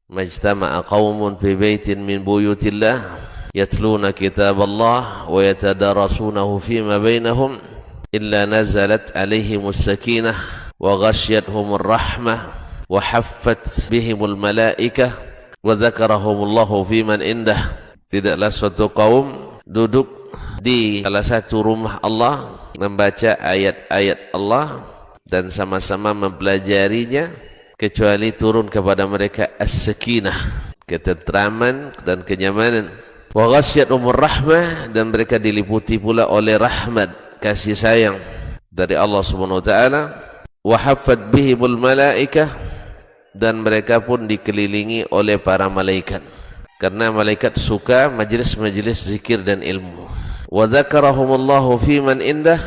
majtama'a qaumun fi baitin min buyutillah yatluna kitaballah wa yatadarasunahu fima bainahum illa nazalat alaihimus sakinah wa ghasyiyatuhumur rahmah wa haffat bihimul malaikah wa dzakarahumullahu fiman indah. Tidaklah suatu kaum duduk di salah satu rumah Allah membaca ayat-ayat Allah dan sama-sama mempelajarinya kecuali turun kepada mereka as-sakinah, ketentraman dan kenyamanan. Wa ghasyiyatuhumur rahmah, dan mereka diliputi pula oleh rahmat, kasih sayang dari Allah Subhanahu wa taala. Wa haffat bihimul malaikah, dan mereka pun dikelilingi oleh para malaikat, karena malaikat suka majlis-majlis zikir dan ilmu. Wa dzakarahumullahu fiman indah,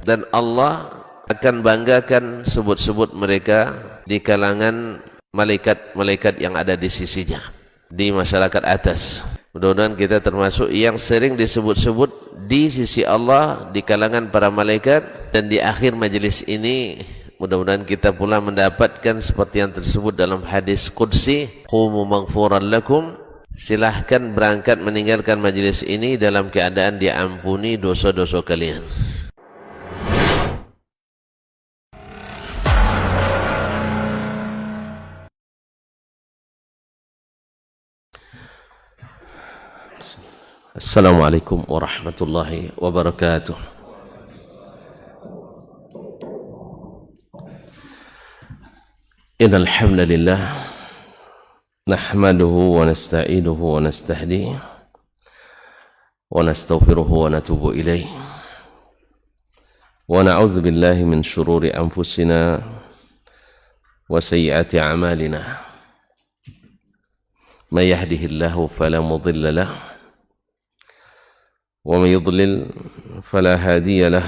dan Allah akan banggakan sebut-sebut mereka di kalangan malaikat-malaikat yang ada di sisinya, di masyarakat atas. Mudah-mudahan kita termasuk yang sering disebut-sebut di sisi Allah, di kalangan para malaikat, dan di akhir majelis ini mudah-mudahan kita pula mendapatkan seperti yang tersebut dalam hadis qudsi, qumu maghfuran lakum, silahkan berangkat meninggalkan majelis ini dalam keadaan diampuni dosa-dosa kalian. Assalamualaikum warahmatullahi wabarakatuh. Innal hamdalillah nahmaduhu wa nasta'inuhu wa nastahdihi wa nastaghfiruhu wa natubu ilayh wa na'udzu billahi min shururi anfusina wa sayyiati a'malina. May yahdihillahu fala mudilla lahu ومن يضلل فلا هادي له.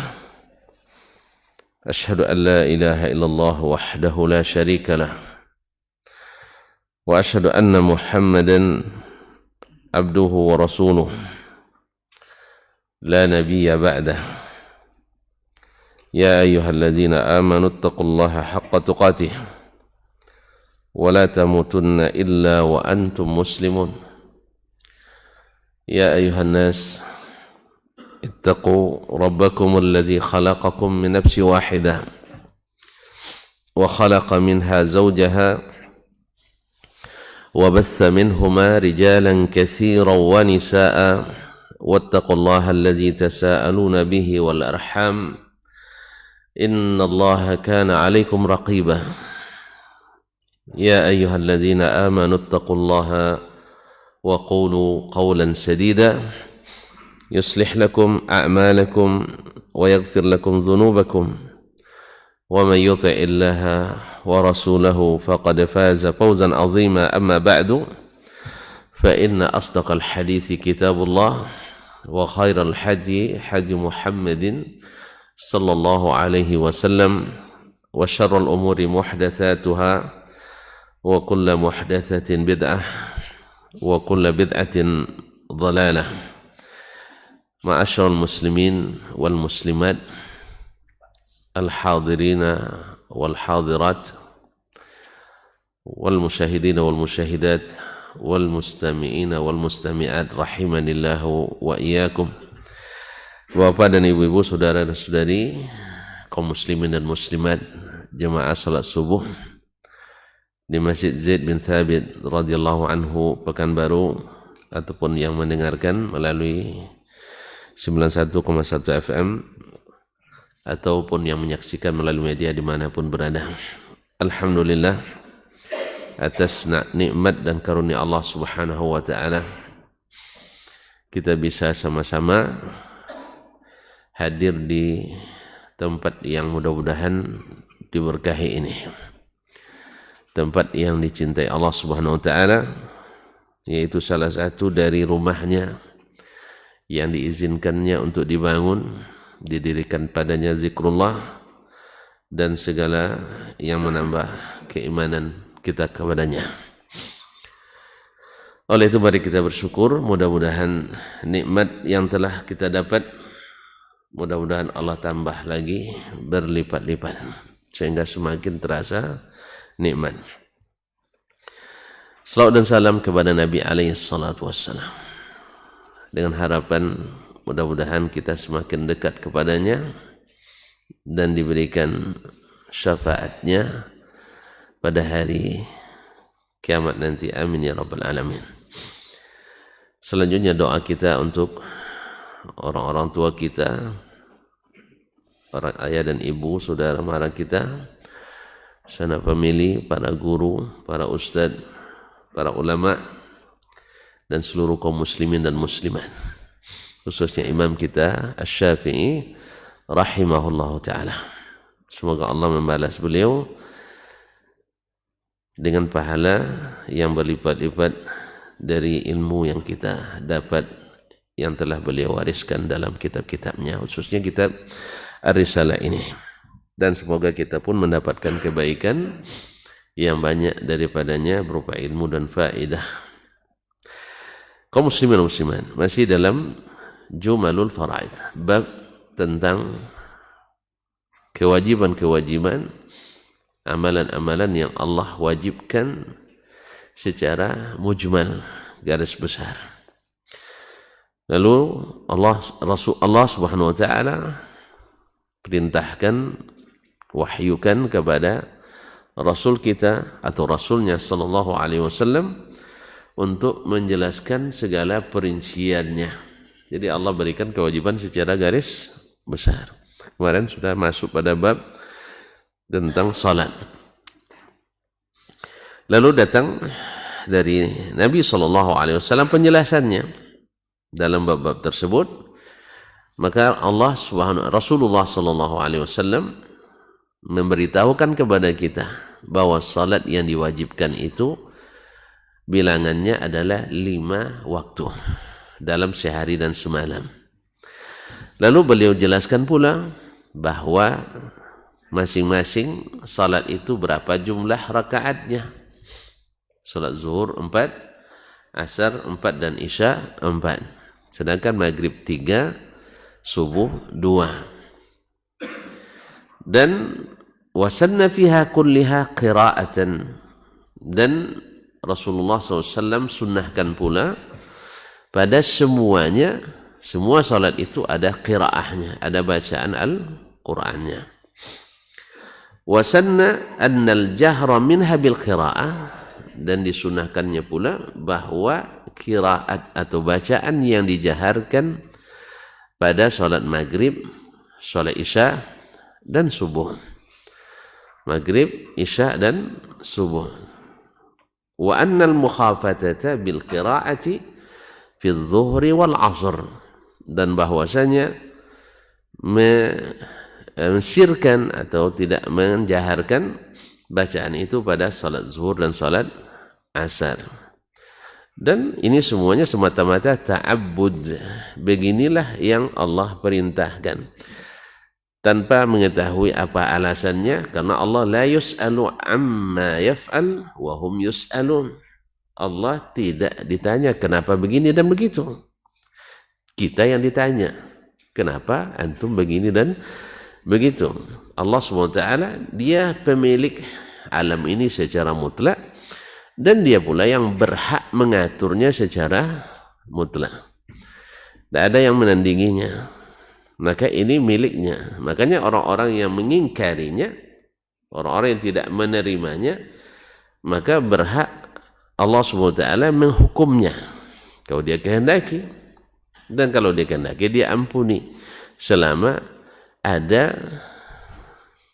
أشهد أن لا إله إلا الله وحده لا شريك له وأشهد أن محمدا عبده ورسوله لا نبي بعده. يا أيها الذين آمنوا اتقوا الله حق تقاته ولا تموتن إلا وأنتم مسلمون. يا أيها الناس اتقوا ربكم الذي خلقكم من نفس واحدة وخلق منها زوجها وبث منهما رجالا كثيرا ونساء واتقوا الله الذي تساءلون به والأرحام إن الله كان عليكم رقيبا. يا أيها الذين آمنوا اتقوا الله وقولوا قولا سديدا يصلح لكم أعمالكم ويغفر لكم ذنوبكم ومن يطع الله ورسوله فقد فاز فوزا عظيما. أما بعد فإن أصدق الحديث كتاب الله وخير الحدي حدي محمد صلى الله عليه وسلم وشر الأمور محدثاتها وكل محدثة بدعة وكل بدعة ضلالة. Ma'asyiral muslimin wal muslimat, al-hadirina wal hadirat, wal musyahidina wal musyahidat, wal mustami'ina wal mustami'at, rahimanillahu wa iyyakum. Bapak dan ibu-ibu, saudara dan saudari, kaum muslimin dan muslimat, jemaah salat subuh di Masjid Zaid bin Thabit radhiyallahu anhu Pekanbaru, ataupun yang mendengarkan melalui 91,1 FM ataupun yang menyaksikan melalui media dimanapun berada. Alhamdulillah atas nikmat dan karunia Allah Subhanahu wa ta'ala, kita bisa sama-sama hadir di tempat yang mudah-mudahan diberkahi ini, tempat yang dicintai Allah Subhanahu wa ta'ala, yaitu salah satu dari rumahnya yang diizinkannya untuk dibangun, didirikan padanya zikrullah dan segala yang menambah keimanan kita kepadanya. Oleh itu mari kita bersyukur, mudah-mudahan nikmat yang telah kita dapat, mudah-mudahan Allah tambah lagi berlipat-lipat sehingga semakin terasa nikmat. Salawat dan salam kepada Nabi alaihi salatu wassalam. Dengan harapan mudah-mudahan kita semakin dekat kepadanya dan diberikan syafaatnya pada hari kiamat nanti. Amin ya rabbal alamin. Selanjutnya doa kita untuk orang-orang tua kita, para ayah dan ibu, saudara mara kita, sanak famili, para guru, para ustadz, para ulama, dan seluruh kaum muslimin dan muslimat, khususnya imam kita Asy-Syafi'i rahimahullahu ta'ala. Semoga Allah membalas beliau dengan pahala yang berlipat-lipat dari ilmu yang kita dapat, yang telah beliau wariskan dalam kitab-kitabnya, khususnya kitab Ar-Risalah ini. Dan semoga kita pun mendapatkan kebaikan yang banyak daripadanya berupa ilmu dan faedah. Kaum muslimin dan muslimat, masih dalam Jumalul Faraid, bab tentang kewajiban-kewajiban, amalan-amalan yang Allah wajibkan secara mujmal, garis besar. Lalu Allah Subhanahu wa taala perintahkan, wahyukan kepada Rasul kita atau Rasulnya sallallahu alaihi wasallam untuk menjelaskan segala perinciannya. Jadi Allah berikan kewajiban secara garis besar. Kemarin sudah masuk pada bab tentang salat. Lalu datang dari Nabi sallallahu alaihi wasallam penjelasannya dalam bab-bab tersebut. Maka Rasulullah sallallahu alaihi wasallam memberitahukan kepada kita bahwa salat yang diwajibkan itu bilangannya adalah 5 waktu dalam sehari dan semalam. Lalu beliau jelaskan pula bahwa masing-masing salat itu berapa jumlah rakaatnya. Salat zuhur 4, asar 4, dan isya 4. Sedangkan maghrib 3, subuh 2. Dan wasanna fiha kulliha qira'atan, dan Rasulullah SAW sunnahkan pula pada semuanya, semua salat itu ada qiraahnya, ada bacaan Al-Qur'annya. Wasanna annal jahra minha bil qiraah, dan disunahkannya pula bahwa qiraat atau bacaan yang dijaharkan pada salat maghrib, salat isya, dan subuh. Maghrib, isya, dan subuh. Wa annal mukhafatata bil qiraati fi adh-dhuhri wal 'ashr, dan bahwasanya mensirkan atau tidak menjaharkan bacaan itu pada salat zuhur dan salat asar. Dan ini semuanya semata-mata ta'abbud. Beginilah yang Allah perintahkan, tanpa mengetahui apa alasannya, karena Allah la yus'alu amma yaf'al wa hum yus'alun. Allah tidak ditanya kenapa begini dan begitu. Kita yang ditanya, kenapa antum begini dan begitu. Allah SWT, dia pemilik alam ini secara mutlak, dan dia pula yang berhak mengaturnya secara mutlak. Tidak ada yang menandinginya. Maka ini miliknya. Makanya orang-orang yang mengingkarinya, orang-orang yang tidak menerimanya, maka berhak Allah SWT menghukumnya kalau dia kehendaki. Dan kalau dia kehendaki, dia ampuni selama ada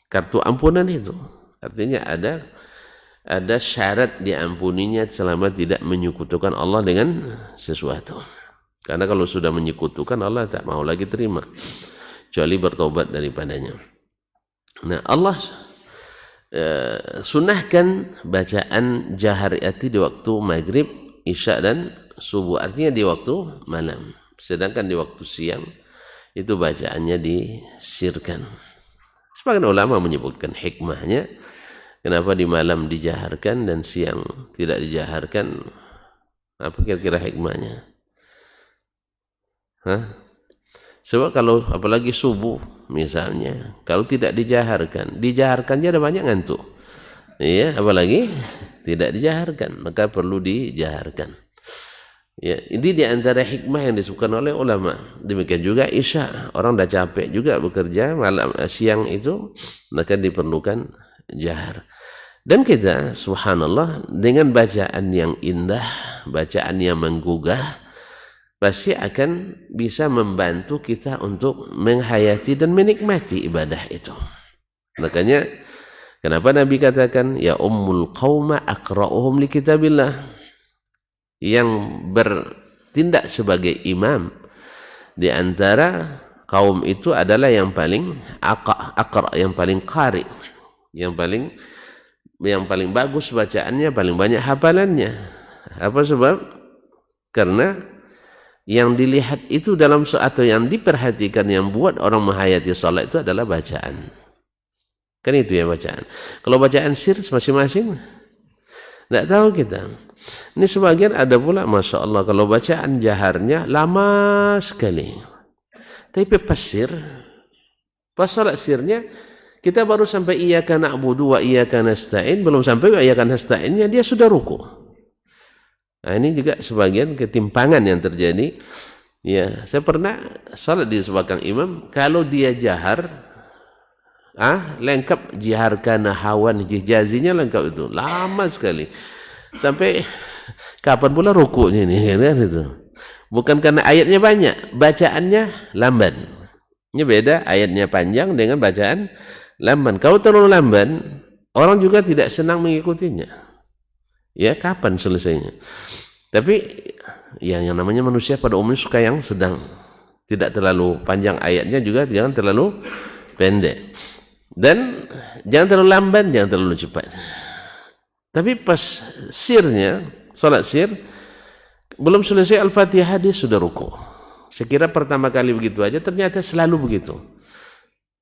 kartu ampunan itu. Artinya ada syarat diampuninya selama tidak menyekutukan Allah dengan sesuatu. Karena kalau sudah menyekutukan, Allah tak mau lagi terima, kecuali bertobat daripadanya. Nah, Allah sunahkan bacaan jahariyati di waktu maghrib, isya, dan subuh. Artinya di waktu malam. Sedangkan di waktu siang itu bacaannya disirkan. Sebagian ulama menyebutkan hikmahnya, kenapa di malam dijaharkan dan siang tidak dijaharkan. Apa kira-kira hikmahnya? Sebab kalau apalagi subuh misalnya, kalau tidak dijaharkannya ada banyak ngantuk. Iya, apalagi tidak dijaharkan, maka perlu dijaharkan. Ya, ini di antara hikmah yang disebutkan oleh ulama. Demikian juga isya, orang dah capek juga bekerja malam siang itu, maka diperlukan jahar. Dan kita subhanallah dengan bacaan yang indah, bacaan yang menggugah, pasti akan bisa membantu kita untuk menghayati dan menikmati ibadah itu. Makanya kenapa Nabi katakan ya ummul qauma aqra'uhum li kitabillah, yang bertindak sebagai imam di antara kaum itu adalah yang paling aqra, yang paling qari, yang paling bagus bacaannya, paling banyak hafalannya. Apa sebab? Karena yang dilihat itu dalam atau yang diperhatikan, yang buat orang menghayati salat itu adalah bacaan. Kan itu ya bacaan. Kalau bacaan sir masing-masing tidak tahu kita. Ini sebagian ada pula, Masya Allah, kalau bacaan jaharnya lama sekali. Tapi pas salat sirnya, kita baru sampai iyyaka na'budu wa iyyaka nasta'in, belum sampai wa iyyaka nasta'innya, dia sudah ruku. Nah, ini juga sebagian ketimpangan yang terjadi. Ya, saya pernah salat di sebagian imam, kalau dia jahar, lengkap jiharkana hawan jazinya lengkap itu, lama sekali. Sampai kapan pula rukunya ini kan itu. Bukan karena ayatnya banyak, bacaannya lamban. Ini beda, ayatnya panjang dengan bacaan lamban. Kalau terlalu lamban, orang juga tidak senang mengikutinya. Ya, kapan selesainya? Tapi ya, yang namanya manusia pada umumnya suka yang sedang. Tidak terlalu panjang ayatnya, juga jangan terlalu pendek. Dan jangan terlalu lamban, jangan terlalu cepat. Tapi pas sirnya, salat sir, belum selesai Al-Fatihah dia sudah ruku. Saya kira pertama kali begitu aja, ternyata selalu begitu.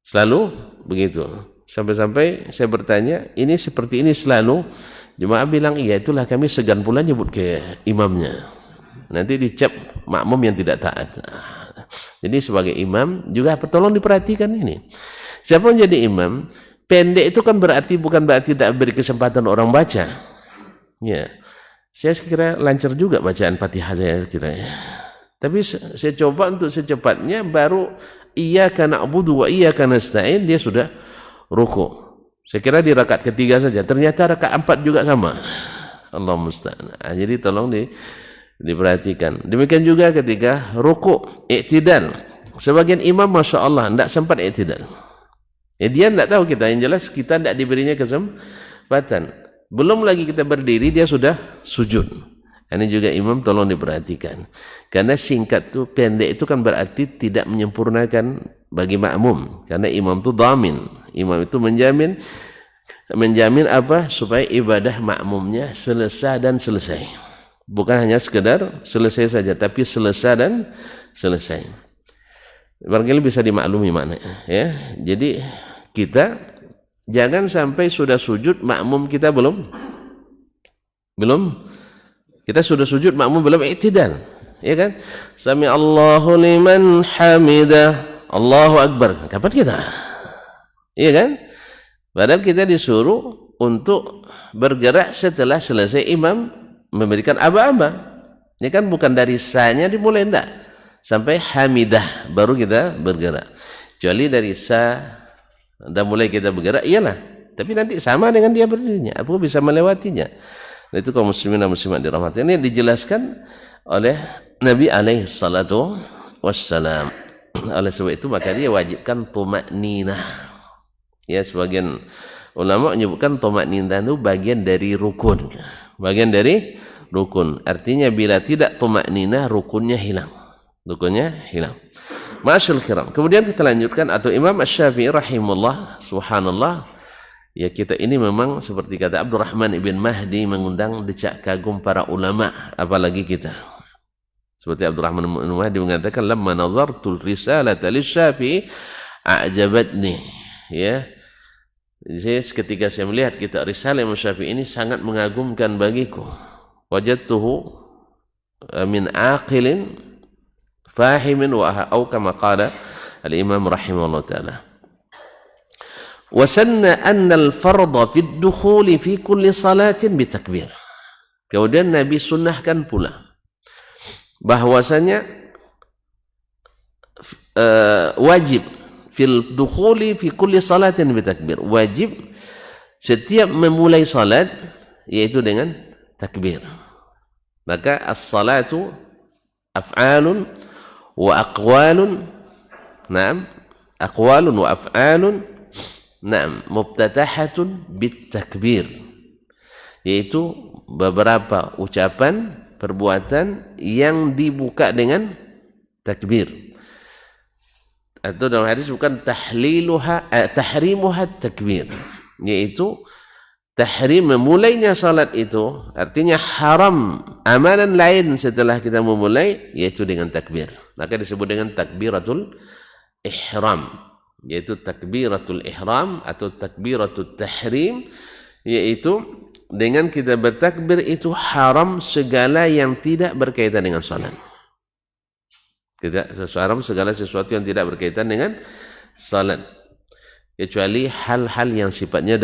Selalu begitu. Sampai-sampai saya bertanya, ini seperti ini selalu? Jemaah bilang, iya, itulah kami segan pula nyebut ke imamnya. Nanti dicap makmum yang tidak taat. Jadi sebagai imam juga tolong diperhatikan ini. Siapa yang jadi imam, pendek itu kan bukan berarti tidak beri kesempatan orang baca. Ya, saya kira lancar juga bacaan Fatihah saya kira. Tapi saya coba untuk secepatnya, baru iyyaka na'budu wa iyyaka nasta'in dia sudah ruku. Saya kira di rakaat ketiga saja, ternyata rakaat 4 juga sama. Allah musta'an. Jadi tolong diperhatikan. Demikian juga ketika ruku, i'tidal. Sebagian imam Masya Allah tidak sempat i'tidal. Ya, dia tidak tahu kita, yang jelas kita tidak diberinya kesempatan. Belum lagi kita berdiri, dia sudah sujud. Ini juga imam tolong diperhatikan. Karena singkat itu, pendek itu kan berarti tidak menyempurnakan bagi makmum. Karena imam itu dhamin. Imam itu menjamin apa? Supaya ibadah makmumnya selesai dan selesai. Bukan hanya sekedar selesai saja, tapi selesai dan selesai. Barangkali bisa dimaklumi maknanya, ya. Jadi kita jangan sampai sudah sujud makmum kita belum kita sudah sujud makmum belum i'tidal, ya kan? Sami Allahu liman hamidah, Allahu akbar. Kapan kita? Iya kan? Padahal kita disuruh untuk bergerak setelah selesai imam memberikan aba-aba. Ini kan bukan dari sanya dimulai, enggak. Sampai hamidah baru kita bergerak. Kecuali dari sa dan mulai kita bergerak, iyalah. Tapi nanti sama dengan dia berdirinya, aku bisa melewatinya. Nah, itu kaum muslimin dan muslimat dirahmati. Ini dijelaskan oleh Nabi alaihi salatu wassalam. Oleh sebab itu maka dia wajibkan tumakninah. Ya, sebagian ulama menyebutkan tumakninah itu bagian dari rukun. Bagian dari rukun. Artinya bila tidak tumakninah, rukunnya hilang. Rukunnya hilang. Masyaallah kiram. Kemudian kita lanjutkan, atau Imam Asy-Syafi'i rahimahullah, subhanallah, ya kita ini memang seperti kata Abdurrahman ibn Mahdi mengundang decak kagum para ulama, apalagi kita. Seperti Abdurrahman ibn Mahdi mengatakan, lamma nazartu risalata lisy-Syafi'i a'jabatni. Ya. Jadi ketika saya melihat kitab risalah Imam Syafi'i ini sangat mengagumkan bagiku. Wajadtuhu min aqilin fahimin wa au kama qala al-imam rahimahullah taala. Wasanna annal fardha fid dukhuli fi kulli salatin bitakbir. Kemudian Nabi sunnahkan pula bahwasanya wajib fil dukhuli fi kulli salatin bitakbir. Wajib setiap memulai salat yaitu dengan takbir. Maka as-salatu af'alun wa aqwalun, na'am, aqwalun wa af'alun, na'am, muftatahatun bitakbir, yaitu beberapa ucapan, perbuatan yang dibuka dengan takbir. Atau dalam hadis bukan tahrimuha takbir, yaitu tahrim memulainya salat itu artinya haram amalan lain setelah kita memulai yaitu dengan takbir. Maka disebut dengan takbiratul ihram, yaitu takbiratul ihram atau takbiratul tahrim, yaitu dengan kita bertakbir itu haram segala yang tidak berkaitan dengan salat. Tidak haram segala sesuatu yang tidak berkaitan dengan salat, kecuali hal-hal yang sifatnya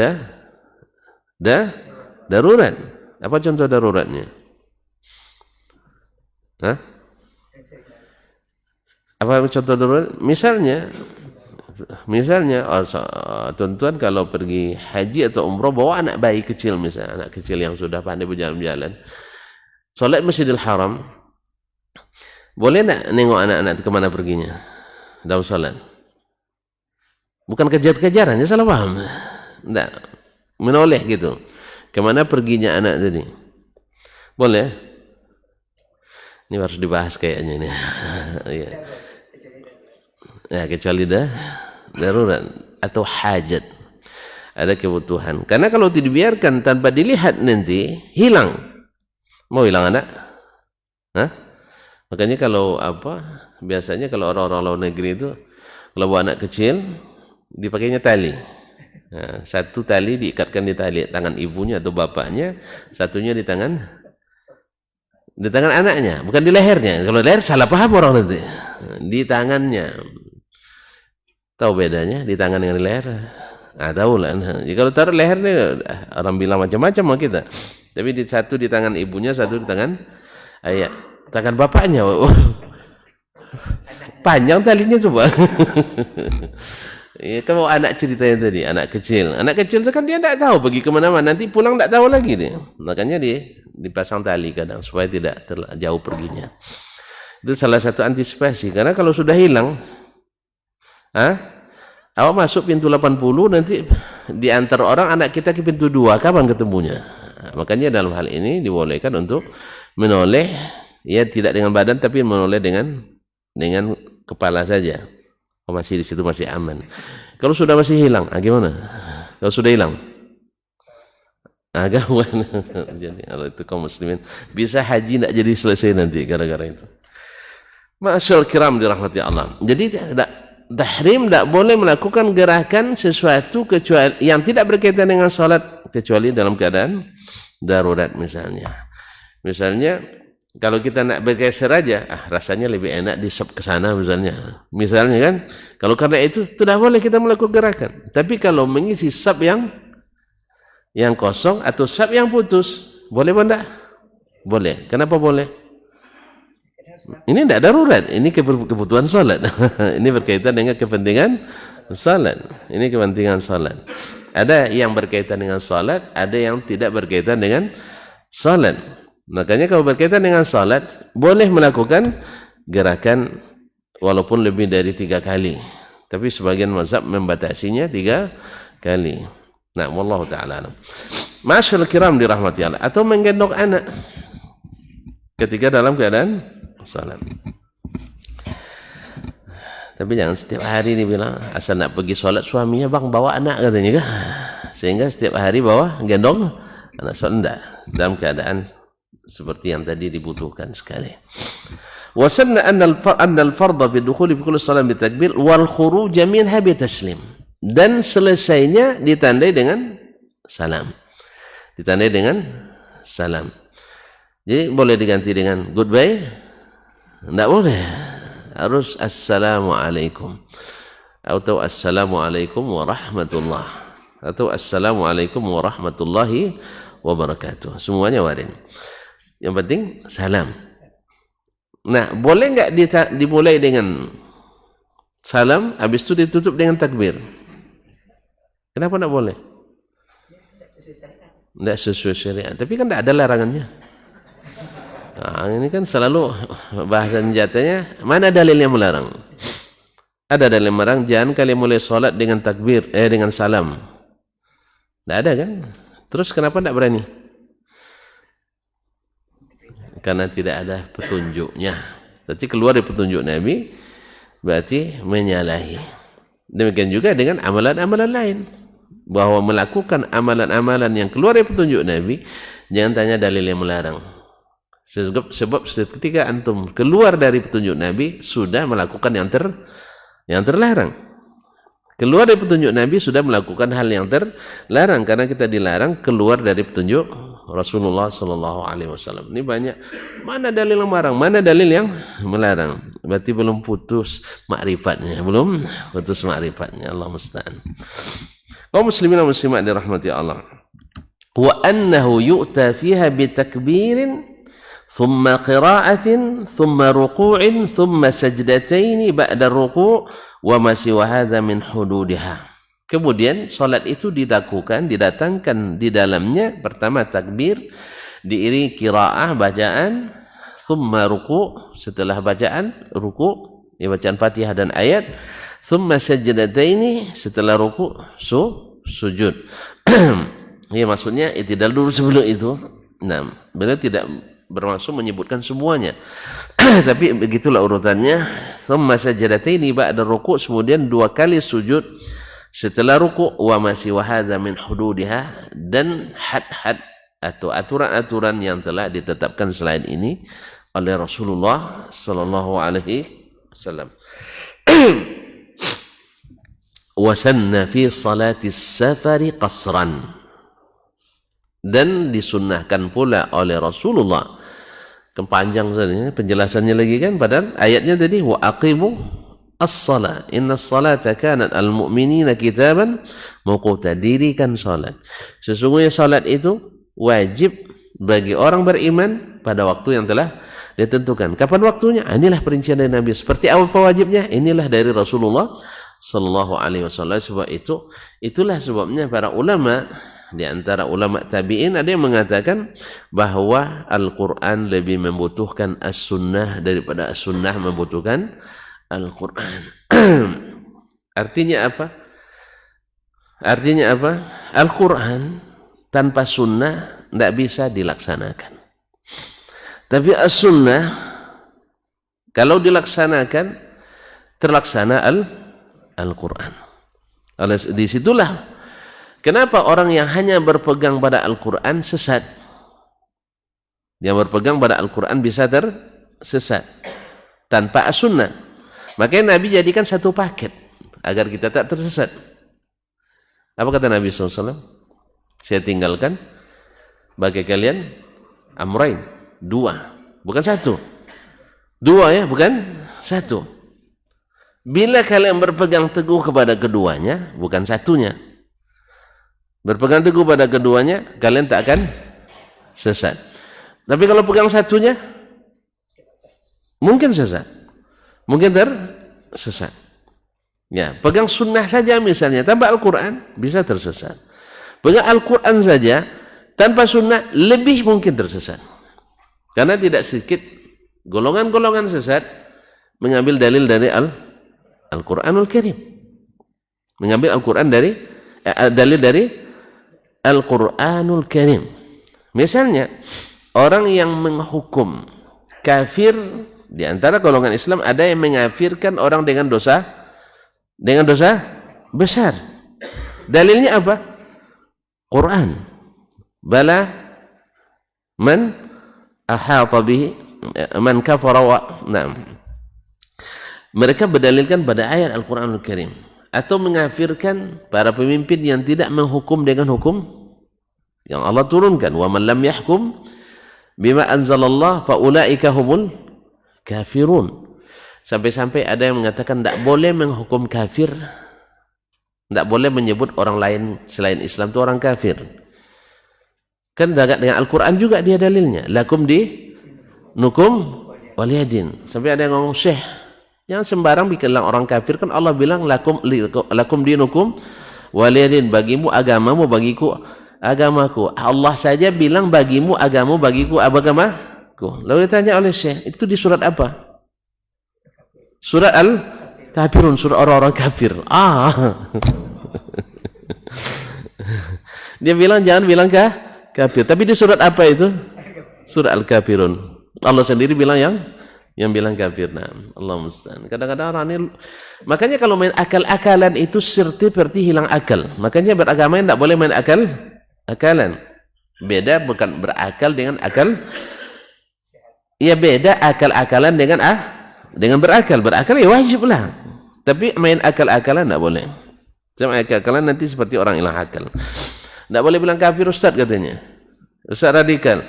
darurat. Apa contoh daruratnya? Hah? Apa contoh darurat? Misalnya tuan-tuan kalau pergi haji atau umrah bawa anak bayi kecil, misalnya anak kecil yang sudah pandai berjalan-jalan, solat Masjidil Haram, boleh tak nengok anak-anak itu kemana perginya dalam solat? Bukan kejar-kejaran, ya salah paham. Tidak, menoleh gitu. Kemana perginya anak tadi? Boleh? Ini harus dibahas kayaknya ini. Ya, kecuali darurat atau hajat, ada kebutuhan. Karena kalau dibiarkan tanpa dilihat nanti hilang. Mau hilang anak? Hah? Makanya kalau biasanya kalau orang-orang luar negeri itu kalau bawa anak kecil dipakainya tali. Nah, satu tali diikatkan di tangan ibunya atau bapaknya, satunya di tangan anaknya, bukan di lehernya. Kalau leher salah paham orang nanti. Di tangannya. Tahu bedanya di tangan dengan di leher? Ah, tahu lah. Jadi kalau taruh leher nih orang bilang macam-macam sama kita. Tapi satu di tangan ibunya, satu di tangan tangan bapaknya. Panjang talinya coba. Ya, kalau anak ceritanya tadi, anak kecil itu kan dia tidak tahu pergi kemana-mana, nanti pulang tidak tahu lagi dia. Makanya dia dipasang tali kadang supaya tidak jauh perginya. Itu salah satu antisipasi. Karena kalau sudah hilang, awak masuk pintu 80, nanti diantar orang anak kita ke pintu 2, kapan ketemunya? Makanya dalam hal ini dibolehkan untuk menoleh, ya tidak dengan badan tapi menoleh dengan kepala saja. Masih di situ masih aman. Kalau sudah masih hilang, gimana? Kalau sudah hilang, gawat. Jadi kalau itu kaum muslimin bisa haji tidak jadi selesai nanti gara-gara itu. Masyaallah kiram dirahmati Allah. Jadi tahrim tidak boleh melakukan gerakan sesuatu kecuali yang tidak berkaitan dengan salat kecuali dalam keadaan darurat misalnya. Misalnya kalau kita nak bergeser aja, rasanya lebih enak disep ke sana misalnya. Misalnya kan, kalau karena itu tidak boleh kita melakukan gerakan. Tapi kalau mengisi sab yang kosong atau sab yang putus, boleh apa enggak? Boleh. Kenapa boleh? Ini tidak darurat, ini kebutuhan salat. Ini berkaitan dengan kepentingan salat. Ini kepentingan salat. Ada yang berkaitan dengan salat, ada yang tidak berkaitan dengan salat. Makanya kalau berkaitan dengan salat boleh melakukan gerakan walaupun lebih dari 3 kali. Tapi sebagian mazhab membatasinya 3 kali. Nah, wallahu taala alam. Masyaallah kiram dirahmati Allah, atau menggendong anak ketika dalam keadaan salat. Tapi jangan setiap hari dibilang asal nak pergi salat suaminya bang bawa anak katanya kan. Sehingga setiap hari bawa gendong anak salat enggak. Dalam keadaan seperti yang tadi dibutuhkan sekali. Wasanna anna al-fardha bi dukhuli bi kulli salat bi takbir wal khuruj minha bi taslim. Dan selesainya ditandai dengan salam. Ditandai dengan salam. Jadi boleh diganti dengan goodbye? Tidak boleh. Harus assalamualaikum. atau assalamualaikum warahmatullah, atau assalamualaikum warahmatullahi wabarakatuh. Semuanya warid. Yang penting salam. Nah, boleh nggak dimulai dengan salam, habis itu ditutup dengan takbir? Kenapa nggak boleh? Nggak sesuai syariat. Tapi kan tidak ada larangannya. Nah, ini kan selalu bahasa senjatanya. Mana dalil yang melarang? Ada dalil yang melarang. Jangan kalian mulai sholat dengan takbir, dengan salam. Tidak ada kan? Terus kenapa tidak berani? Karena tidak ada petunjuknya. Berarti keluar dari petunjuk Nabi, berarti menyalahi. Demikian juga dengan amalan-amalan lain. Bahwa melakukan amalan-amalan yang keluar dari petunjuk Nabi, jangan tanya dalil yang melarang. Sebab ketika antum keluar dari petunjuk Nabi, sudah melakukan yang terlarang. Keluar dari petunjuk Nabi sudah melakukan hal yang terlarang, karena kita dilarang keluar dari petunjuk Rasulullah SAW. Ini banyak. Mana dalil yang melarang? Mana dalil yang melarang? Berarti belum putus makrifatnya. Belum putus makrifatnya. Allah musta'an. Kaum muslimin dan muslimat dirahmati Allah. Wa annahu yu'ta fiha bitakbirin thumma qira'atin thumma ruku'in thumma sajdataini ba'da ruku' wa ma siwa hadza min hududiha. Kemudian salat itu didatangkan di dalamnya pertama takbir, diiringi qiraah bacaan, thumma ruku', setelah bacaan ruku', bacaan Fatihah dan ayat, thumma sajdataini, setelah ruku' sujud. Ya, maksudnya i'tidal dulu sebelum itu. Nah, beliau tidak bermaksud menyebutkan semuanya. Tapi begitulah urutannya. Thumma sajdataini ba'da ruku', kemudian 2 kali sujud setelah ruku', wa ma siwa hadza min hududiha, dan had-had atau aturan-aturan yang telah ditetapkan selain ini oleh Rasulullah sallallahu alaihi wasallam. Wa sanna fi salati safari qasran, dan disunnahkan pula oleh Rasulullah. Kepanjang saja penjelasannya lagi kan, padahal ayatnya tadi wa aqimu as-salat innas salata kanat al-mu'minina kitaban mawquta, dirikan salat. Sesungguhnya salat itu wajib bagi orang beriman pada waktu yang telah ditentukan. Kapan waktunya? Inilah perincian dari Nabi. Seperti apa wajibnya? Inilah dari Rasulullah sallallahu alaihi wasallam. Sebab itulah sebabnya para ulama, di antara ulama tabi'in ada yang mengatakan bahwa Al-Quran lebih membutuhkan as-sunnah daripada as-sunnah membutuhkan Al-Quran. Artinya apa? Al-Quran tanpa sunnah tidak bisa dilaksanakan. Tapi as-sunnah kalau dilaksanakan terlaksana Al-Quran. Disitulah kenapa orang yang hanya berpegang pada Al-Quran sesat. Yang berpegang pada Al-Quran bisa tersesat tanpa as-sunnah. Makanya Nabi jadikan satu paket agar kita tak tersesat. Apa kata Nabi SAW? Saya tinggalkan bagi kalian amrain, 2, bukan 1. 2 ya, bukan 1. Bila kalian berpegang teguh kepada keduanya, bukan satunya, berpegang teguh pada keduanya, kalian tak akan sesat. Tapi kalau pegang satunya, mungkin sesat, mungkin tersesat. Ya, pegang sunnah saja misalnya tanpa Al-Quran bisa tersesat. Pegang Al-Quran saja tanpa sunnah lebih mungkin tersesat. Karena tidak sedikit golongan-golongan sesat mengambil dalil dari Al-Quranul Karim, mengambil Al-Quran dari dalil dari Al-Quranul Karim. Misalnya orang yang menghukum kafir, di antara golongan Islam ada yang mengkafirkan orang dengan dosa besar. Dalilnya apa? Quran. Bala man ahata bihi man kafara wa na'am. Mereka berdalilkan pada ayat Al-Quranul Karim, atau mengkafirkan para pemimpin yang tidak menghukum dengan hukum yang Allah turunkan. Wa man lam yahkum bima anzalallah fa ulaika humul kafirun. Sampai-sampai ada yang mengatakan tidak boleh menghukum kafir, tidak boleh menyebut orang lain selain Islam itu orang kafir. Kan dengan Al-Quran juga dia dalilnya. Lakum di nukum waliyadin. Sampai ada yang ngomong, Syekh, jangan sembarang bilang orang kafir. Kan Allah bilang, lakum dinukum waliyadin. Bagimu agamamu, bagiku agamaku. Allah saja bilang bagimu agamamu, bagiku agamaku. Lalu ditanya oleh Syekh, itu di surat apa? Surat Al-Kafirun, surat orang-orang kafir. Dia bilang jangan bilang kafir. Tapi di surat apa itu? Surat Al-Kafirun. Allah sendiri bilang yang bilang kafir. Nah, Allah musta'an. Kadang-kadang orang ini, makanya kalau main akal-akalan itu seperti hilang akal. Makanya beragama tidak boleh main akalan. Beda bukan berakal dengan akal. Ya beda akal-akalan dengan berakal. Berakal ya wajib lah. Tapi main akal-akalan tidak boleh. Sama akal-akalan nanti seperti orang hilang akal. Tidak boleh bilang kafir Ustaz katanya. Ustaz radikal.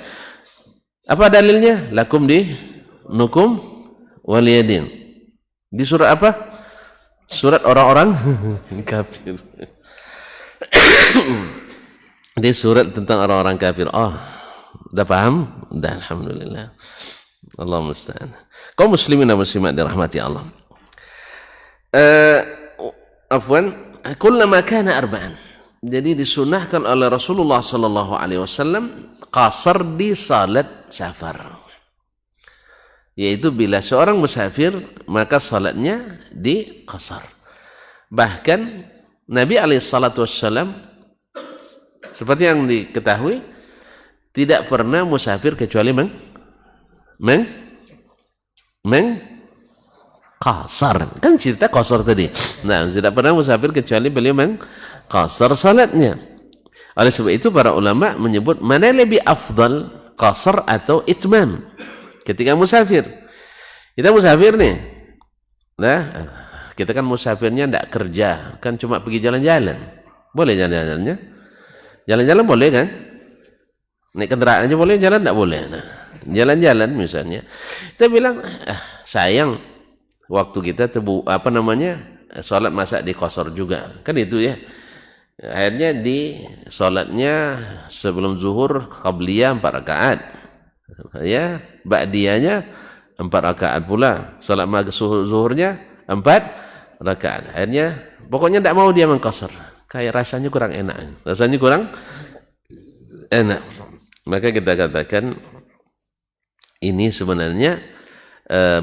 Apa dalilnya? Lakum di nukum waliyadin. Di surat apa? Surat orang-orang kafir. Di surat tentang orang-orang kafir. Oh, udah paham? Udah, alhamdulillah. Allah musta'an. Kaum muslimin dan muslimat dirahmati Allah. Afwan, kullama kana arba'an. Jadi disunahkan oleh Rasulullah sallallahu alaihi wasallam qasar di salat safar. Yaitu bila seorang musafir maka salatnya di qasar. Bahkan Nabi alaihi salatu wasallam seperti yang diketahui tidak pernah musafir kecuali qasar. Kan cerita qasar tadi. Nah, tidak pernah musafir kecuali beliau qasar salatnya. Oleh sebab itu para ulama menyebut mana lebih afdal, qasar atau itmam. Ketika musafir. Kita musafir nih. Nah, kita kan musafirnya tidak kerja, kan cuma pergi jalan-jalan. Boleh jalan-jalannya? Jalan-jalan boleh kan? Naik kendaraan aja boleh, jalan tidak boleh. Nah, jalan-jalan misalnya. Kita bilang, sayang waktu kita salat masa di qasar juga. Kan itu ya. Akhirnya di salatnya sebelum zuhur qabliyah 4 rakaat. Ya, ba'diyahnya 4 rakaat pula. Salat maghrib zuhurnya 4 rakaat. Akhirnya pokoknya tidak mau dia mengqasar. Kayak rasanya kurang enak. Rasanya kurang enak. Maka kita katakan ini sebenarnya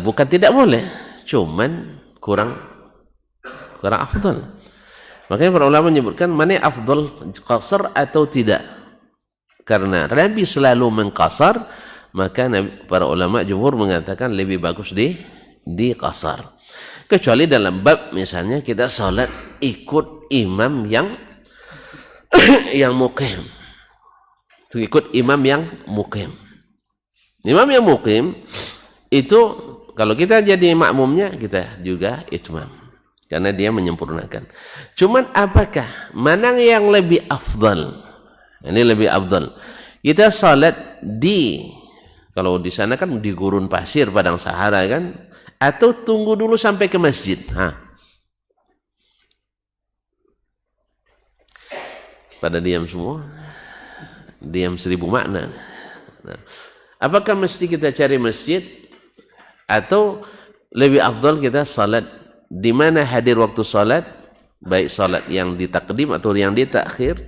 bukan tidak boleh, cuman kurang afdal. Makanya para ulama menyebutkan mana afdal, qasar atau tidak. Karena Nabi selalu mengqasar, maka para ulama jumhur mengatakan lebih bagus di qasar. Kecuali dalam bab misalnya kita salat ikut imam yang muqim. Ikut imam yang muqim. Imam yang muqim itu kalau kita jadi makmumnya kita juga itmam. Karena dia menyempurnakan. Cuman apakah mana yang lebih afdal? Ini lebih afdal. Kita salat kalau di sana kan di gurun pasir padang Sahara kan, atau tunggu dulu sampai ke masjid. Pada diam semua. Diam 1000 makna. Nah, apakah mesti kita cari masjid atau lebih afdal kita salat di mana hadir waktu salat, baik salat yang ditakdim atau yang ditakhir?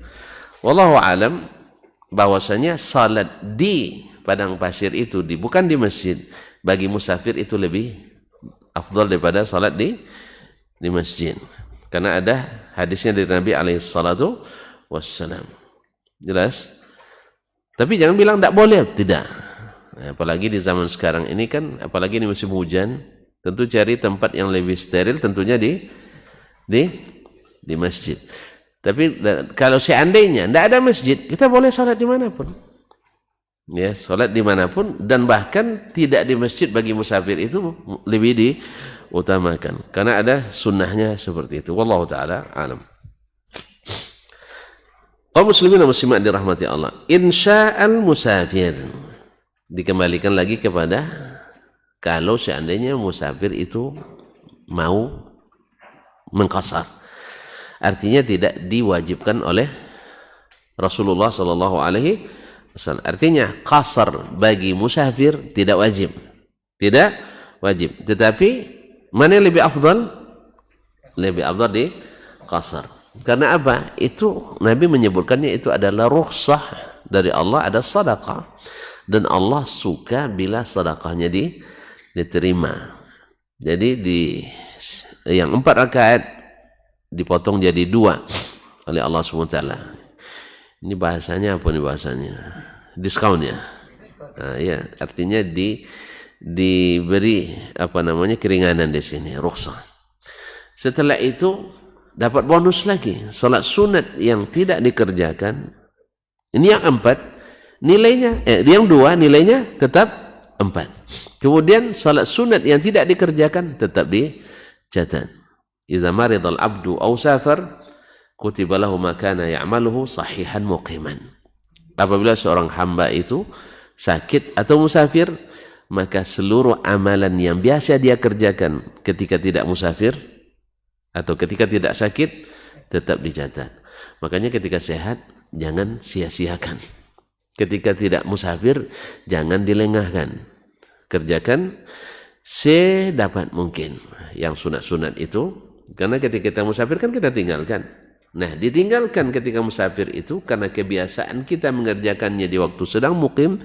Wallahu alam, bahwasanya salat di padang pasir itu bukan di masjid, bagi musafir itu lebih afdal daripada salat di masjid. Karena ada hadisnya dari Nabi alaihi salatu wassalam. Jelas? Tapi jangan bilang tidak boleh, tidak. Apalagi di zaman sekarang ini kan, apalagi di musim hujan, tentu cari tempat yang lebih steril, tentunya di masjid. Tapi kalau seandainya tidak ada masjid, kita boleh salat dimanapun. Ya, salat dimanapun, dan bahkan tidak di masjid bagi musafir itu lebih diutamakan. Karena ada sunnahnya seperti itu. Wallahu ta'ala alam. Kaum muslimin dan muslimat dirahmati Allah. Insya'al musafir. Dikembalikan lagi kepada kalau seandainya musafir itu mau mengqasar. Artinya tidak diwajibkan oleh Rasulullah sallallahu alaihi wasallam. Artinya qasar bagi musafir tidak wajib. Tidak wajib. Tetapi mana yang lebih afdal? Lebih afdal di qasar. Karena apa? Itu Nabi menyebutkannya itu adalah rukhsah dari Allah, ada sedekah. Dan Allah suka bila sedekahnya diterima. Jadi yang 4 rakaat dipotong jadi 2 oleh Allah SWT. Ini bahasanya apa nih bahasanya? Diskon ya. Nah, ya, artinya diberi apa namanya keringanan di sini, rukhsah. Setelah itu dapat bonus lagi, salat sunat yang tidak dikerjakan. Ini yang 4 nilainya, yang 2 nilainya tetap 4. Kemudian salat sunat yang tidak dikerjakan tetap dicatat. Idza maridal abdu aw safar kutiba lahu ma kana ya'maluhu sahihan muqiman. Apabila seorang hamba itu sakit atau musafir, maka seluruh amalan yang biasa dia kerjakan ketika tidak musafir atau ketika tidak sakit tetap dicatat. Makanya ketika sehat jangan sia-siakan. Ketika tidak musafir jangan dilengahkan. Kerjakan sedapat mungkin yang sunat-sunat itu, karena ketika kita musafir kan kita tinggalkan. Nah, ditinggalkan ketika musafir itu karena kebiasaan kita mengerjakannya di waktu sedang mukim,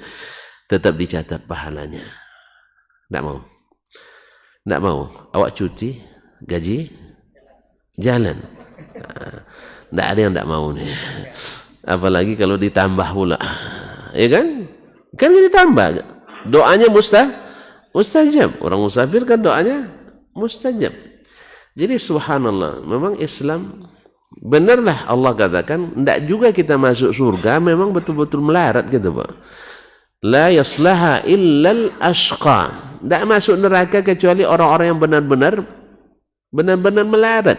tetap dicatat pahalanya. Tidak mau. Tidak mau. Awak cuti, gaji, jalan. Tidak ada yang tidak mau nih. Apalagi kalau ditambah pula. Ya kan? Kan ditambah. Doanya mustajab. Orang musafir kan doanya mustajab. Jadi subhanallah, memang Islam benarlah Allah katakan, tidak juga kita masuk surga memang betul-betul melarat gitu Pak. La yaslaha illal ashqa. Tidak masuk neraka kecuali orang-orang yang benar-benar melarat.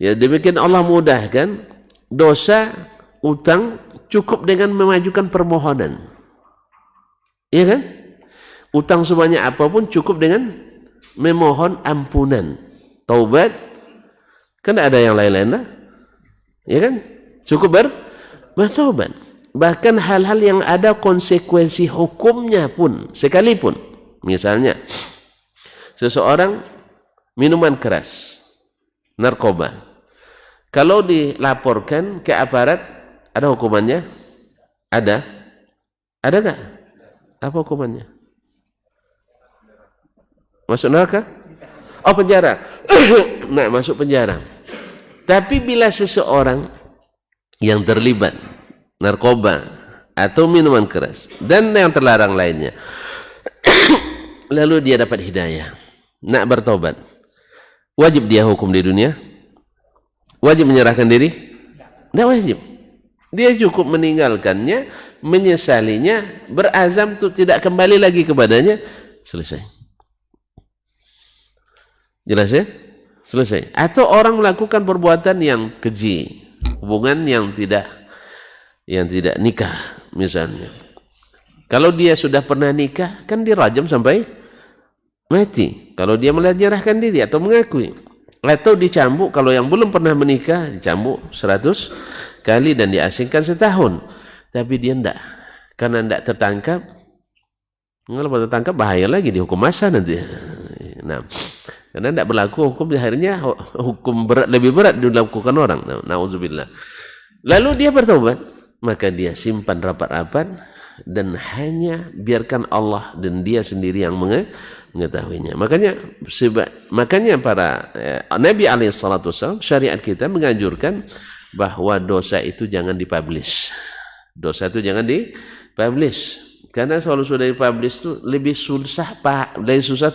Ya demikian Allah mudahkan, dosa, utang cukup dengan memajukan permohonan. Iya kan? Utang sebanyak apapun cukup dengan memohon ampunan, taubat. Kan ada yang lain-lain lah. Ya kan? Cukup bertobat. Bahkan hal-hal yang ada konsekuensi hukumnya pun sekalipun. Misalnya seseorang minuman keras, narkoba. Kalau dilaporkan ke aparat ada hukumannya? Ada? Ada enggak? Apa hukumannya? Masuk neraka? Oh, penjara. Nah, masuk penjara. Tapi bila seseorang yang terlibat narkoba atau minuman keras dan yang terlarang lainnya, lalu dia dapat hidayah, nak bertobat, wajib dia hukum di dunia? Wajib menyerahkan diri? Tidak wajib. Dia cukup meninggalkannya, menyesalinya, berazam untuk tidak kembali lagi kepadanya, selesai. Jelas ya? Selesai. Atau orang melakukan perbuatan yang keji, hubungan yang tidak nikah misalnya. Kalau dia sudah pernah nikah, kan dirajam sampai mati. Kalau dia menyerahkan diri atau mengakui. Atau dicambuk, kalau yang belum pernah menikah, dicambuk 100 kali dan diasingkan setahun. Tapi dia enggak. Karena enggak tertangkap. Kalau tertangkap bahaya lagi, dihukum masa nanti. Nah, karena tidak berlaku hukum, akhirnya hukum berat, lebih berat dilakukan orang. Na'udzubillah. Lalu dia bertobat, maka dia simpan rapat-rapat dan hanya biarkan Allah dan dia sendiri yang mengetahuinya. Makanya para Nabi SAW, syariat kita menganjurkan bahwa dosa itu jangan dipublish. Dosa itu jangan dipublish. Karena kalau sudah dipublish itu lebih susah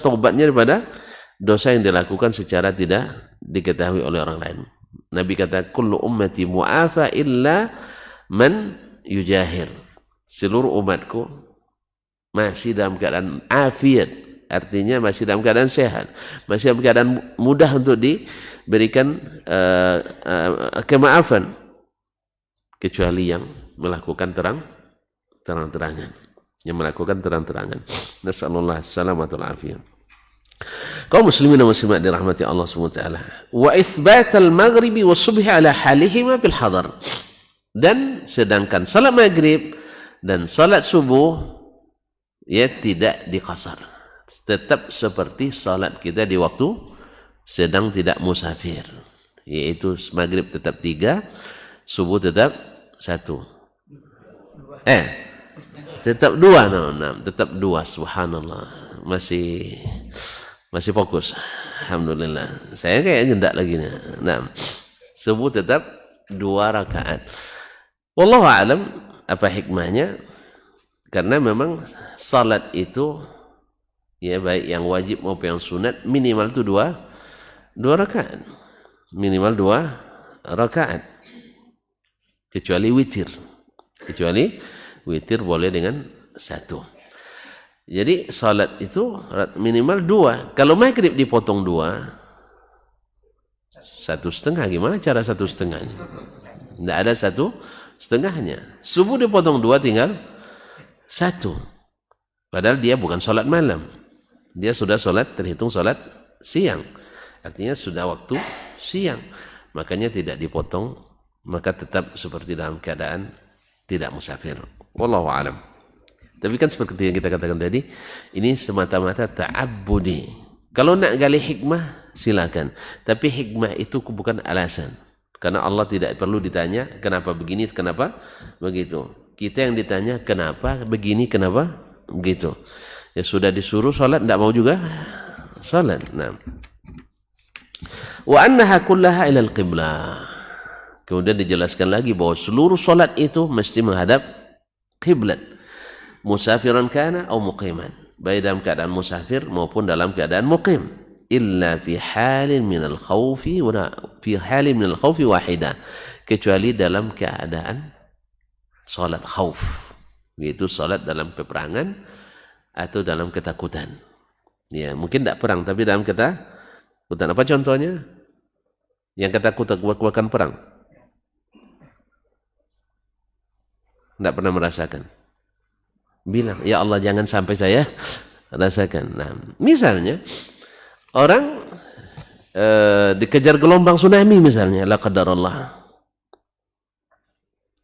taubatnya daripada dosa yang dilakukan secara tidak diketahui oleh orang lain. Nabi kata, kullu ummati mu'afa illa man yujahir. Seluruh umatku masih dalam keadaan afiat, artinya masih dalam keadaan sehat, masih dalam keadaan mudah untuk diberikan kemaafan, kecuali yang melakukan terang-terangan. yang melakukan terang-terangan. Nasallallahu salamatul afiyah. Kaum muslimin dan muslimat dirahmati Allah SWT. Wa itsbatal maghribi was subhi ala halihima fil hadar. Dan sedangkan salat maghrib dan salat subuh ya tidak diqasar, tetap seperti salat kita di waktu sedang tidak musafir, yaitu maghrib tetap 3, subuh tetap 1, tetap 2, tetap 2. Subhanallah, masih fokus. Alhamdulillah, saya kayak nyendak lagi nih. Nah, subuh tetap 2 rakaat. Wallahu a'lam apa hikmahnya, karena memang salat itu ya baik yang wajib maupun yang sunat minimal itu 2 rakaat, minimal 2 rakaat, kecuali witir boleh dengan 1. Jadi salat itu minimal 2. Kalau maghrib dipotong 2, 1,5, gimana cara 1,5? Tidak ada 1,5-nya. Subuh dipotong 2, tinggal 1. Padahal dia bukan salat malam, dia sudah terhitung salat siang, artinya sudah waktu siang, makanya tidak dipotong, maka tetap seperti dalam keadaan tidak musafir. Wallahu a'lam. Tapi kan seperti yang kita katakan tadi, ini semata-mata ta'abbudi. Kalau nak gali hikmah silakan, tapi hikmah itu bukan alasan. Karena Allah tidak perlu ditanya kenapa begini, kenapa begitu. Kita yang ditanya kenapa begini, kenapa begitu. Ya sudah disuruh salat, tidak mau juga salat. Nah. Wa annaha kullaha ila al-qiblah. Kemudian dijelaskan lagi bahwa seluruh salat itu mesti menghadap kiblat. Musafiran kana atau muqiman. Baik dalam keadaan musafir maupun dalam keadaan muqim. Illa fi halin minal khawfi wahida, kecuali dalam keadaan salat khauf, yaitu salat dalam peperangan atau dalam ketakutan. Ya, mungkin tidak perang, tapi dalam ketakutan. Apa contohnya? Yang ketakutan bukan perang. Tidak pernah merasakan. Bilang, ya Allah jangan sampai saya rasakan. Nah, misalnya orang dikejar gelombang tsunami misalnya, la qadarullah.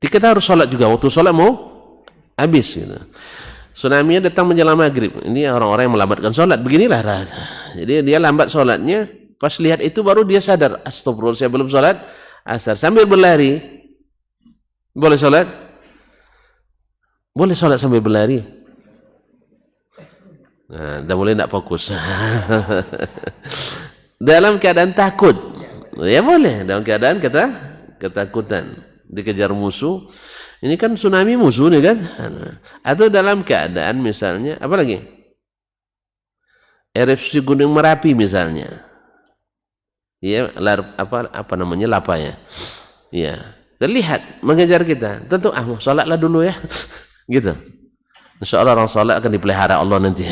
Kita harus sholat juga, waktu sholat mau habis gitu. Tsunami-nya datang menjelang maghrib. Ini orang-orang yang melambatkan sholat, beginilah. Jadi dia lambat sholatnya, pas lihat itu baru dia sadar, astagfirullah saya belum sholat asar, sambil berlari. Boleh sholat? Boleh sholat sambil berlari. Nah, dah mulai tak fokus. Dalam keadaan takut, ya boleh. Dalam keadaan ketakutan, dikejar musuh. Ini kan tsunami musuh nih kan. Atau dalam keadaan misalnya, apa lagi? Erupsi Gunung Merapi misalnya. Ya, apa namanya, lapa ya. Ya, terlihat mengejar kita. Tentu salatlah dulu ya. Gitu. Insyaallah orang salat akan dipelihara Allah nanti.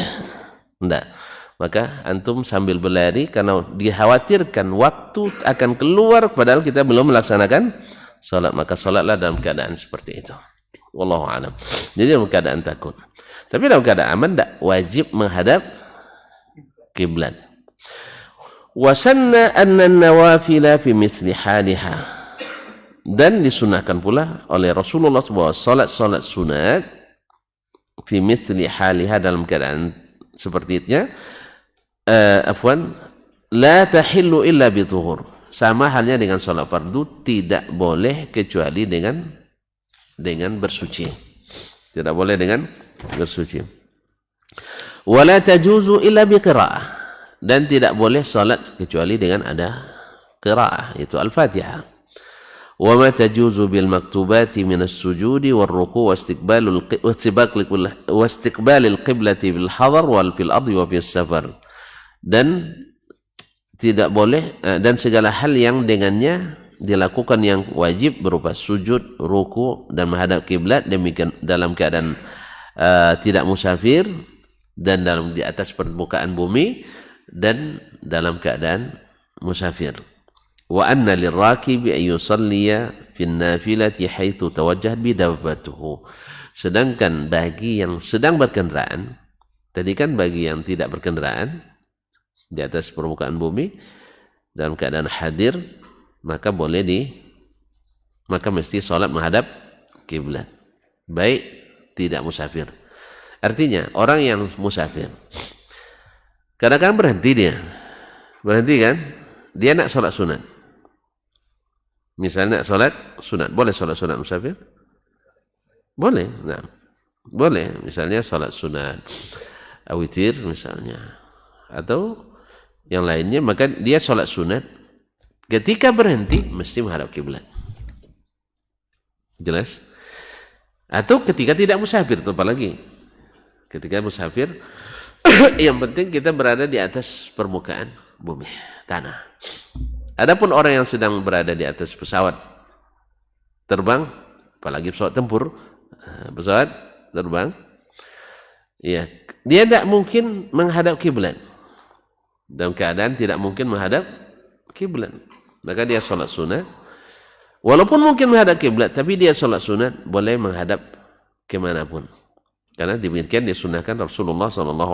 Enggak. Maka antum sambil berlari karena dikhawatirkan waktu akan keluar padahal kita belum melaksanakan salat, maka salatlah dalam keadaan seperti itu. Wallahu a'lam. Jadi dalam keadaan takut. Tapi dalam keadaan aman tidak wajib menghadap kiblat. Wa sanna anna an-nawafila fi mithli haliha. Dan disunahkan pula oleh Rasulullah bahwa salat-salat sunat fi mithli haliha, dalam keadaan sepertinya, la tahillu illa bi tuhur. Sama halnya dengan salat fardu, tidak boleh kecuali dengan bersuci. Tidak boleh dengan bersuci. Wala tajuzu illa bi qiraah, dan tidak boleh salat kecuali dengan ada qiraah, itu Al-Fatihah. Wa ma tajuzu bil maktubati min as-sujudi wal ruku' wa istiqbalil qiblati bil hadar wal fil ardi wa fis safar. Dan tidak boleh dan segala hal yang dengannya dilakukan yang wajib berupa sujud, ruku dan menghadap kiblat, demikian dalam keadaan tidak musafir dan di atas permukaan bumi dan dalam keadaan musafir. Wa anna lirrakibi an yusalliya fi nafilati haitsu tawajjahat bidabbatuhu. Sedangkan bagi yang sedang berkendaraan, tadi kan bagi yang tidak berkendaraan di atas permukaan bumi dalam keadaan hadir, maka maka mesti salat menghadap kiblat. Baik tidak musafir. Artinya orang yang musafir kadang-kadang berhenti kan, dia nak salat sunat. Misalnya nak salat sunat, boleh salat sunat musafir? Boleh. Nah, boleh. Misalnya salat sunat witir misalnya, atau yang lainnya, maka dia salat sunat. Ketika berhenti mesti menghadap kiblat. Jelas? Atau ketika tidak musafir, itu apalagi. Ketika musafir, yang penting kita berada di atas permukaan bumi, tanah. Adapun orang yang sedang berada di atas pesawat terbang, apalagi pesawat tempur, pesawat terbang, ya, dia tidak mungkin menghadap kiblat. Dalam keadaan tidak mungkin menghadap kiblat, maka dia sholat sunat. Walaupun mungkin menghadap kiblat, tapi dia sholat sunat boleh menghadap kemanapun. Karena demikian disunahkan Rasulullah SAW.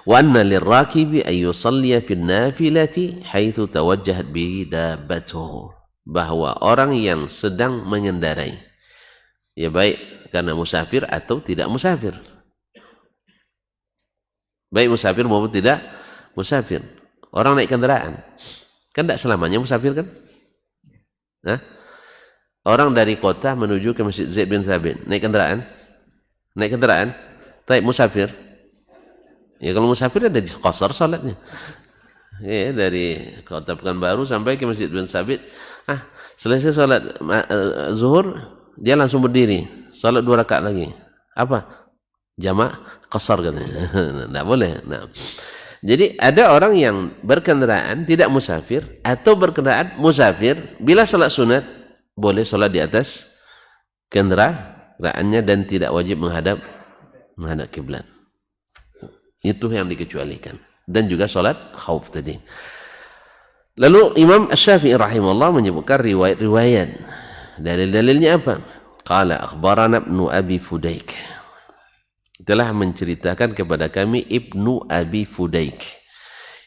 Wa anna lirrakibi an yusalliya fi nafilati haitsu tawajjahat bi dabbatuhu. Bahwa orang yang sedang mengendarai, ya baik karena musafir atau tidak musafir. Baik musafir maupun tidak musafir. Orang naik kendaraan, kan tidak selamanya musafir kan? Nah, orang dari kota menuju ke Masjid Zaid bin Thabit, naik kendaraan? Naik kendaraan? Naik musafir? Ya kalau musafir ada di qasar salatnya. Ya, dari kota Pekanbaru sampai ke Masjid bin Thabit. Selesai salat zuhur, dia langsung berdiri, salat 2 rakaat lagi. Apa? Jamak qasar katanya. Tidak boleh. Nah, jadi ada orang yang berkendaraan tidak musafir atau berkendaraan musafir, bila salat sunat boleh salat di atas kendaraannya dan tidak wajib menghadap kiblat. Itu yang dikecualikan. Dan juga salat khauf tadi. Lalu Imam Asy-Syafi'i rahimahullah menyebutkan riwayat-riwayat. Dalil-dalilnya apa? Qala akhbarana Ibnu Abi Fudaik. Telah menceritakan kepada kami Ibnu Abi Fudaik.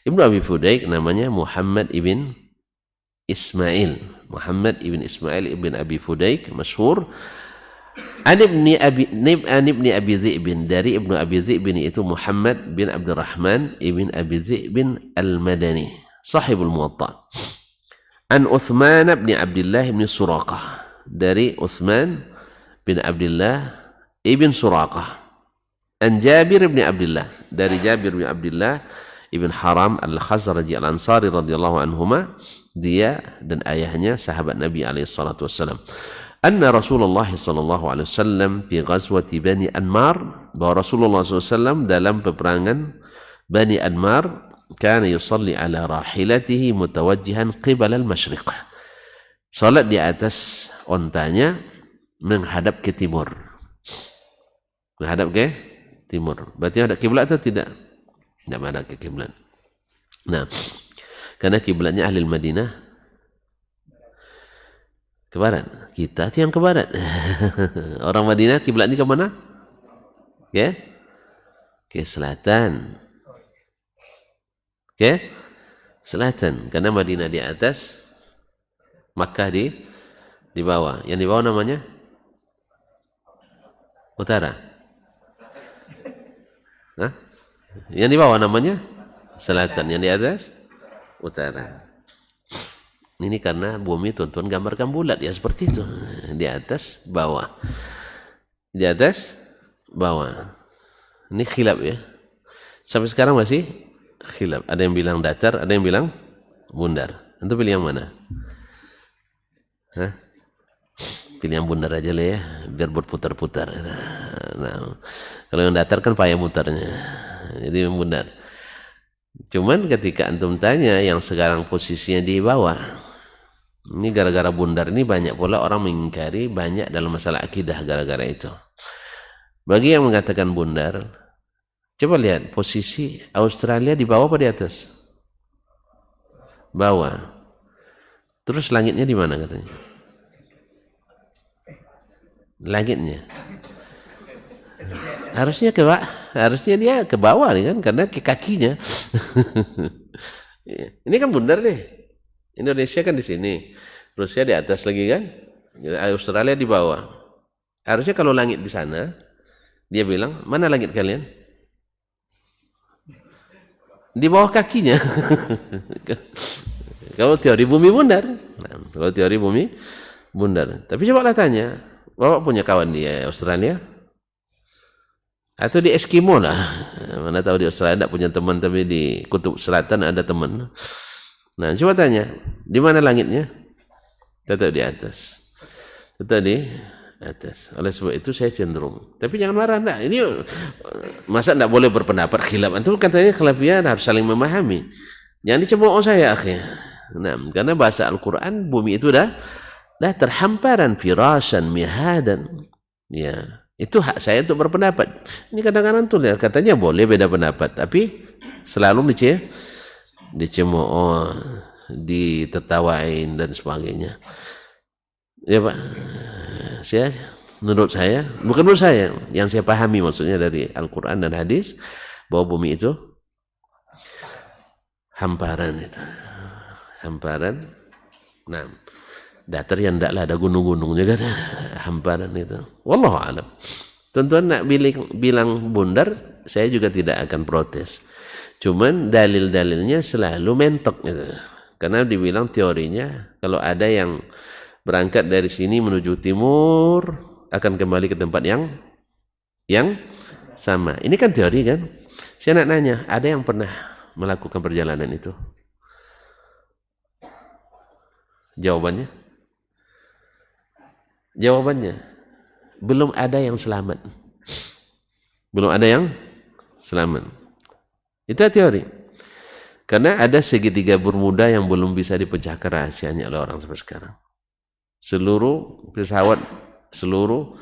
Ibnu Abi Fudaik namanya Muhammad ibn Ismail. Muhammad ibn Ismail ibn Abi Fudaik, masyhur. An ibni Abi Dhi'bin, dari Ibnu Abi Dhi'bin itu Muhammad bin Abdurrahman ibn Abi Dhi'bin al-Madani, sahibul Muwatta. An Uthman bin Abdullah bin Suraqah, dari Uthman bin Abdullah ibn Suraqah. An Jabir bin Abdullah, dari Jabir bin Abdullah ibn Haram al-Khazraji al-Ansari radhiyallahu anhuma, dia dan ayahnya sahabat Nabi alaihi salatu wasallam. Anna Rasulullah sallallahu alaihi wasallam fi ghazwati Bani Anmar, bahwa Rasulullah SAW dalam peperangan Bani Anmar, kana yusalli ala rahilatihi mutawajjihan qibala al-masyriq. Salat di atas ontanya menghadap ke timur. Menghadap ke timur. Berarti ada kiblat atau tidak? Tidak ada ke kiblat. Nah, karena kiblatnya ahli Madinah ke barat, kita yang ke barat. Orang Madinah kiblatnya ke mana? Ke selatan. Ke selatan, karena Madinah di atas, Makkah di bawah. Yang di bawah namanya utara. Yang di bawah namanya selatan, yang di atas utara. Ini karena bumi tuan-tuan gambarkan bulat, ya seperti itu. Di atas bawah. Di atas bawah. Ini khilaf ya. Sampai sekarang masih khilaf. Ada yang bilang datar, ada yang bilang bundar. Antum pilih yang mana? Pilih yang bundar aja lah ya, biar berputar-putar. Nah, kalau yang datar kan payah mutarnya. Jadi yang bundar. Cuman ketika antum tanya yang sekarang posisinya di bawah, ini gara-gara bundar ini banyak pula orang mengingkari, banyak dalam masalah akidah gara-gara itu. Bagi yang mengatakan bundar, coba lihat posisi Australia di bawah apa di atas? bawah. Terus langitnya di mana katanya? Langitnya harusnya dia ke bawah nih kan, karena ke kakinya. Ini kan bundar deh. Indonesia kan di sini, Rusia di atas lagi kan, Australia di bawah. Harusnya kalau langit di sana, dia bilang, mana langit kalian? Di bawah kakinya. Kalau teori bumi bundar. Kalau teori bumi bundar. Tapi coba lah tanya, Bapak punya kawan di Australia? Atau di Eskimo lah. Mana tahu di Australia tidak punya teman, tapi di Kutub Selatan ada teman. Nah, coba tanya, di mana langitnya? Tetap di atas. Tetap di atas. Oleh sebab itu saya cenderung. Tapi jangan marah, enggak. Ini masa enggak boleh berpendapat khilaf. Itu katanya khilafiyah harus saling memahami. Jangan dicemooh saya, akhirnya. Nah, karena bahasa Al-Quran, bumi itu dah terhamparan, firasan, mihadan. Ya, itu hak saya untuk berpendapat. Ini kadang-kadang tuh katanya boleh beda pendapat, tapi selalu dicemooh, ditertawain dan sebagainya. Ya Pak, menurut saya, bukan menurut saya, yang saya pahami maksudnya dari Al-Quran dan hadis, bahwa bumi itu hamparan itu. Hamparan. Nah, datar yang tidaklah ada gunung-gunungnya kan, hamparan itu. Wallahu a'lam. Tuan-tuan nak bilang bundar, saya juga tidak akan protes. Cuman dalil-dalilnya selalu mentok gitu. Karena dibilang teorinya, kalau ada yang berangkat dari sini menuju timur, akan kembali ke tempat yang sama. Ini kan teori kan? Saya nak nanya, ada yang pernah melakukan perjalanan itu? Jawabannya, belum ada yang selamat. Belum ada yang selamat. Itu teori. Karena ada segitiga Bermuda yang belum bisa dipecahkan rahasianya oleh orang sampai sekarang. Seluruh pesawat, seluruh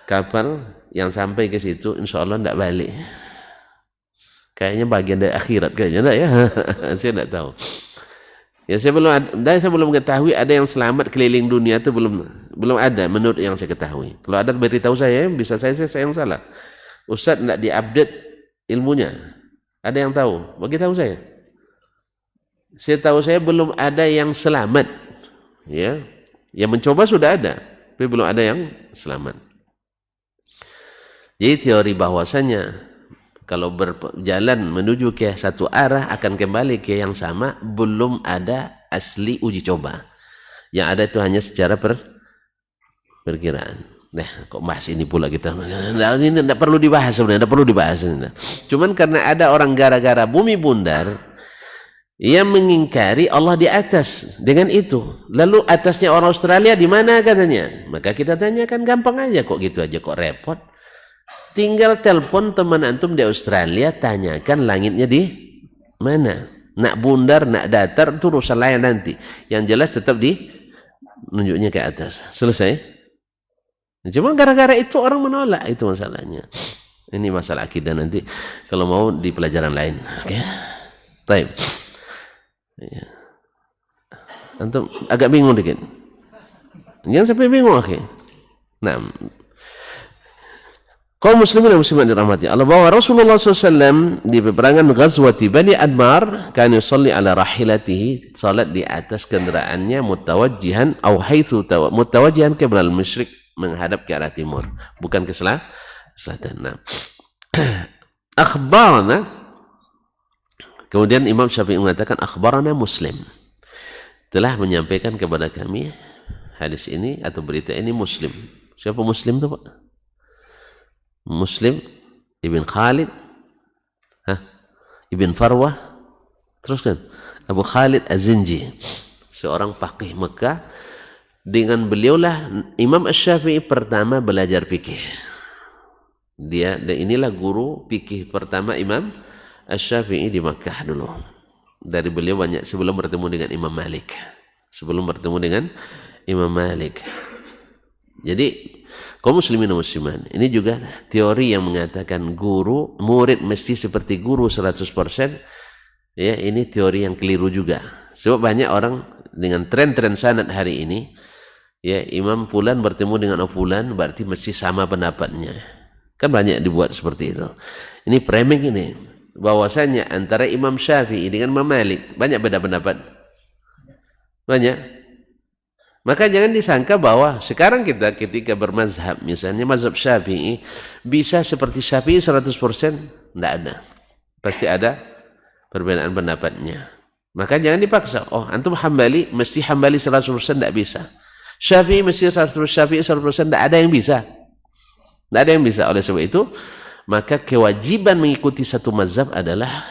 kapal yang sampai ke situ, insya Allah tidak balik. Kayaknya bagian dari akhirat, kayaknya enggak ya. Saya tidak tahu. Ya saya belum ketahui ada yang selamat keliling dunia itu belum ada menurut yang saya ketahui. Kalau ada beritahu saya, bisa saya yang salah. Ustaz tidak diupdate ilmunya. Ada yang tahu? Bagi tahu saya. Saya tahu saya belum ada yang selamat. Ya, yang mencoba sudah ada, tapi belum ada yang selamat. Jadi teori bahwasanya kalau berjalan menuju ke satu arah akan kembali ke yang sama, belum ada asli uji coba. Yang ada itu hanya secara perkiraan. Nah, kok bahas ini pula kita? Nah, ini tidak perlu dibahas sebenarnya, tidak perlu dibahas. Cuman karena ada orang gara-gara bumi bundar yang mengingkari Allah di atas dengan itu. Lalu atasnya orang Australia di mana katanya? Maka kita tanyakan gampang aja, kok gitu aja kok repot. Tinggal telepon teman antum di Australia, tanyakan langitnya di mana. Nak bundar, nak datar, itu urusan lain nanti. Yang jelas tetap nunjuknya ke atas. Selesai. Cuma gara-gara itu orang menolak, itu masalahnya. Ini masalah akidah nanti. Kalau mau di pelajaran lain. Oke. Baik. Ya. Antum agak bingung dikit. Jangan sampai bingung, oke. Nah. Kaum muslimin dan muslimat dirahmati Allah, bahwa Rasulullah SAW di peperangan Ghazwati Bani Admar kan yusalli ala rahilatihi, salat di atas kendaraannya mutawajjihan au haitsu mutawajjihan qibla al-masyriq, menghadap ke arah timur, bukan ke selatan. Nah. Akhbarana, kemudian Imam Syafi'i mengatakan akhbarana Muslim, telah menyampaikan kepada kami hadis ini atau berita ini Muslim. Siapa Muslim itu, Pak? Muslim Ibn Khalid, Ibn Farwah, terus kan Abu Khalid Az-Zinji, seorang faqih Mekah. Dengan beliaulah Imam Asy-Syafi'i pertama belajar fikih. Dia, dan inilah guru fikih pertama Imam Asy-Syafi'i di Mekah dulu. Dari beliau banyak sebelum bertemu dengan Imam Malik. Jadi kaum muslimin dan muslimat, ini juga teori yang mengatakan murid mesti seperti guru 100%, ya, ini teori yang keliru juga. Sebab banyak orang dengan tren-tren sanad hari ini, ya Imam Fulan bertemu dengan Fulan berarti mesti sama pendapatnya. Kan banyak dibuat seperti itu. Ini framing ini. Bahwasanya antara Imam Syafi'i dengan Imam Malik banyak beda pendapat. Banyak. Maka jangan disangka bahwa sekarang kita ketika bermazhab, misalnya mazhab Syafi'i, bisa seperti Syafi'i 100%. Tidak ada. Pasti ada perbedaan pendapatnya. Maka jangan dipaksa. Oh, antum Hambali, mesti Hambali 100%, tidak bisa. Syafi'i mesti 100%, Syafi'i 100%, tidak ada yang bisa. Tidak ada yang bisa. Oleh sebab itu, maka kewajiban mengikuti satu mazhab adalah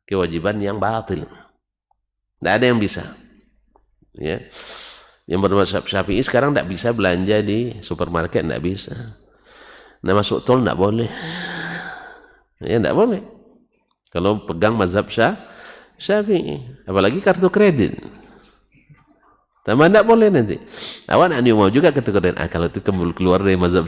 kewajiban yang batil. Tidak ada yang bisa. Ya. Yang bermazhab Syafi'i sekarang tidak bisa belanja di supermarket, tidak bisa. Nah, masuk tol tidak boleh. Ya, tidak boleh. Kalau pegang mazhab Syafi'i, apalagi kartu kredit. Tambah tidak boleh nanti. Awak nak mau juga kartu kredit. Kalau itu keluar dari mazhab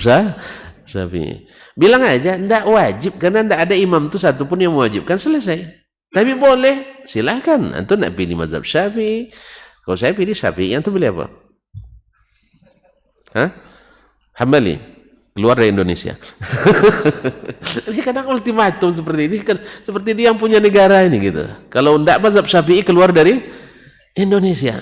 Syafi'i. Bilang aja, tidak wajib. Karena tidak ada imam itu satu pun yang mewajibkan, selesai. Tapi boleh, silahkan. Antum nak pilih mazhab Syafi'i. Kalau saya pilih Syafi'i, antum pilih apa? Hah? Hambali. Keluar dari Indonesia. Ini kadang ultimatum seperti ini kan seperti dia yang punya negara ini gitu. Kalau tidak mazhab Syafi'i keluar dari Indonesia.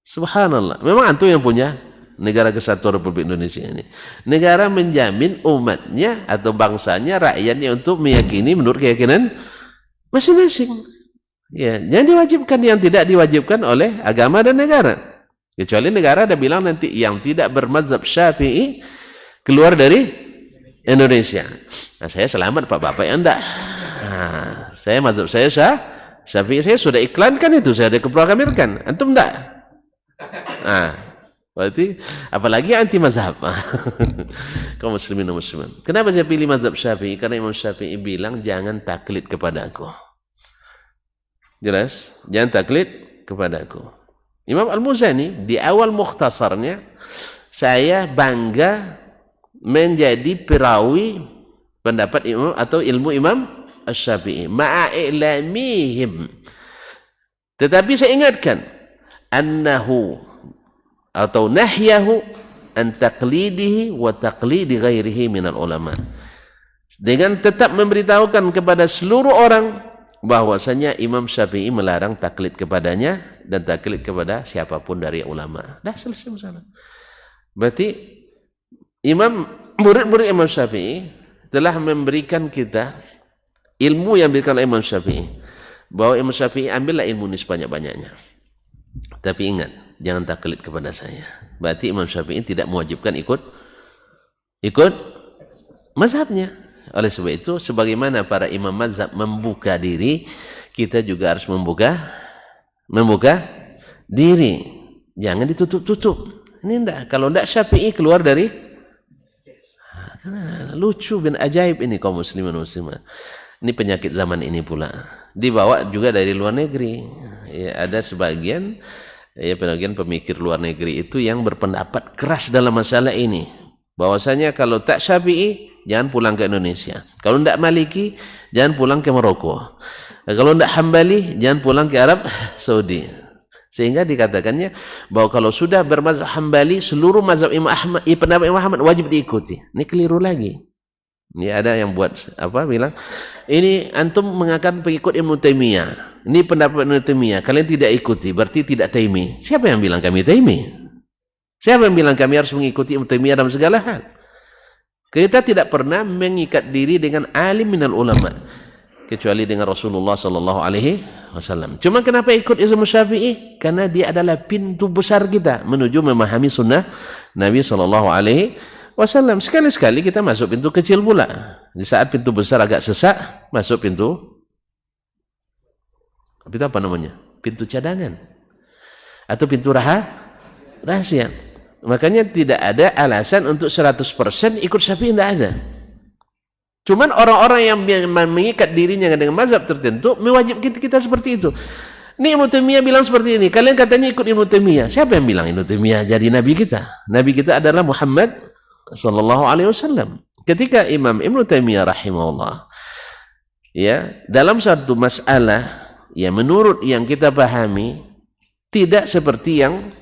Subhanallah. Memang antum yang punya negara kesatuan Republik Indonesia ini. Negara menjamin umatnya atau bangsanya, rakyatnya untuk meyakini menurut keyakinan masing-masing. Ya, jangan diwajibkan yang tidak diwajibkan oleh agama dan negara. Kecuali negara ada bilang nanti yang tidak bermazhab Syafi'i keluar dari Indonesia. Nah, saya selamat Pak Bapak yang enggak. Nah, saya mazhab saya Syafi'i, saya sudah iklankan itu, saya ada keprogramirkan. Antum enggak? Nah, berarti apalagi anti mazhab. Kaum muslimin dan muslimat. Kenapa saya pilih mazhab Syafi'i? Karena Imam Syafi'i bilang jangan taklid kepada aku. Jelas? Jangan taklid kepada aku. Imam Al-Muzani di awal mukhtasarnya, saya bangga menjadi perawi pendapat imam atau ilmu Imam Asy-Syafi'i ma'ailamihim. Tetapi saya ingatkan annahu atau nahyahu an taqlidihi wa taqlidi ghairihi minal ulama. Dengan tetap memberitahukan kepada seluruh orang bahwasanya Imam Syafi'i melarang taklid kepadanya dan taklid kepada siapapun dari ulama. Dah selesai masalah. Berarti murid-murid Imam Syafi'i telah memberikan kita ilmu yang diberikan oleh Imam Syafi'i. Bahwa Imam Syafi'i ambillah ilmu ini sebanyak-banyaknya. Tapi ingat, jangan taklid kepada saya. Berarti Imam Syafi'i tidak mewajibkan ikut mazhabnya. Oleh sebab itu, sebagaimana para imam mazhab membuka diri, kita juga harus membuka diri. Jangan ditutup-tutup. Ini enggak. Kalau enggak Syafi'i keluar dari lucu bin ajaib ini kaum muslimin muslimat. Ini penyakit zaman ini pula. Dibawa juga dari luar negeri. Ya, ada sebagian pemikir luar negeri itu yang berpendapat keras dalam masalah ini. Bahwasanya kalau tak Syafi'i jangan pulang ke Indonesia. Kalau tidak Maliki, jangan pulang ke Maroko. Kalau tidak Hambali, jangan pulang ke Arab Saudi. Sehingga dikatakannya bahwa kalau sudah bermazhab Hambali, seluruh mazhab Imam Ahmad, pendapat Imam Ahmad wajib diikuti. Ini keliru lagi. Ini ada yang buat bilang, ini antum mengatakan pengikut Ibnu Taimiyah. Ini pendapat Ibnu Taimiyah. Kalian tidak ikuti, berarti tidak Taimi. Siapa yang bilang kami Taimi? Siapa yang bilang kami harus mengikuti Ibnu Taimiyah dalam segala hal? Kita tidak pernah mengikat diri dengan alim minal ulama kecuali dengan Rasulullah sallallahu alaihi wasallam. Cuma kenapa ikut Imam Syafi'i? Karena dia adalah pintu besar kita menuju memahami sunnah Nabi sallallahu alaihi wasallam. Sekali-sekali kita masuk pintu kecil pula. Di saat pintu besar agak sesak, masuk pintu apa namanya? Pintu cadangan. Atau pintu rahasia. Makanya tidak ada alasan untuk 100% ikut Syafi'i, tidak ada. Cuman orang-orang yang mengikat dirinya dengan mazhab tertentu mewajibkan kita seperti itu. Ini Ibnu Taimiyah bilang seperti ini. Kalian katanya ikut Ibnu Taimiyah. Siapa yang bilang Ibnu Taimiyah jadi nabi kita? Nabi kita adalah Muhammad sallallahu alaihi wasallam. Ketika Imam Ibnu Taimiyah rahimahullah dalam satu masalah ya menurut yang kita pahami tidak seperti yang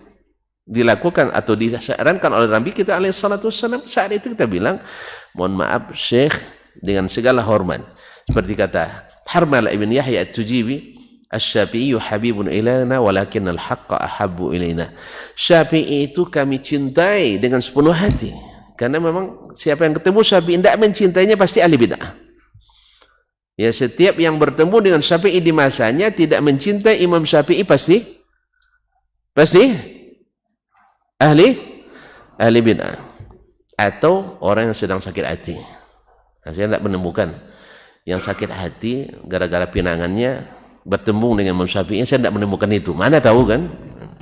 dilakukan atau disarankan oleh Nabi kita alaihi salatu wassalam. Saat itu kita bilang, mohon maaf Syekh, dengan segala hormat, seperti kata Harmalah ibn Yahya at-Tujibi, Asy-Syafi'i habibun ilaina walakin al-haqqa ahabbu ilaina. Syafi'i itu kami cintai dengan sepenuh hati, karena memang siapa yang ketemu Syafi'i tidak mencintainya pasti ahli bid'ah. Ya, setiap yang bertemu dengan Syafi'i di masanya tidak mencintai Imam Syafi'i pasti ahli bid'ah atau orang yang sedang sakit hati. Nah, saya tidak menemukan yang sakit hati gara-gara pinangannya bertemu dengan Imam Syafi'i. Saya tidak menemukan itu. Mana tahu kan?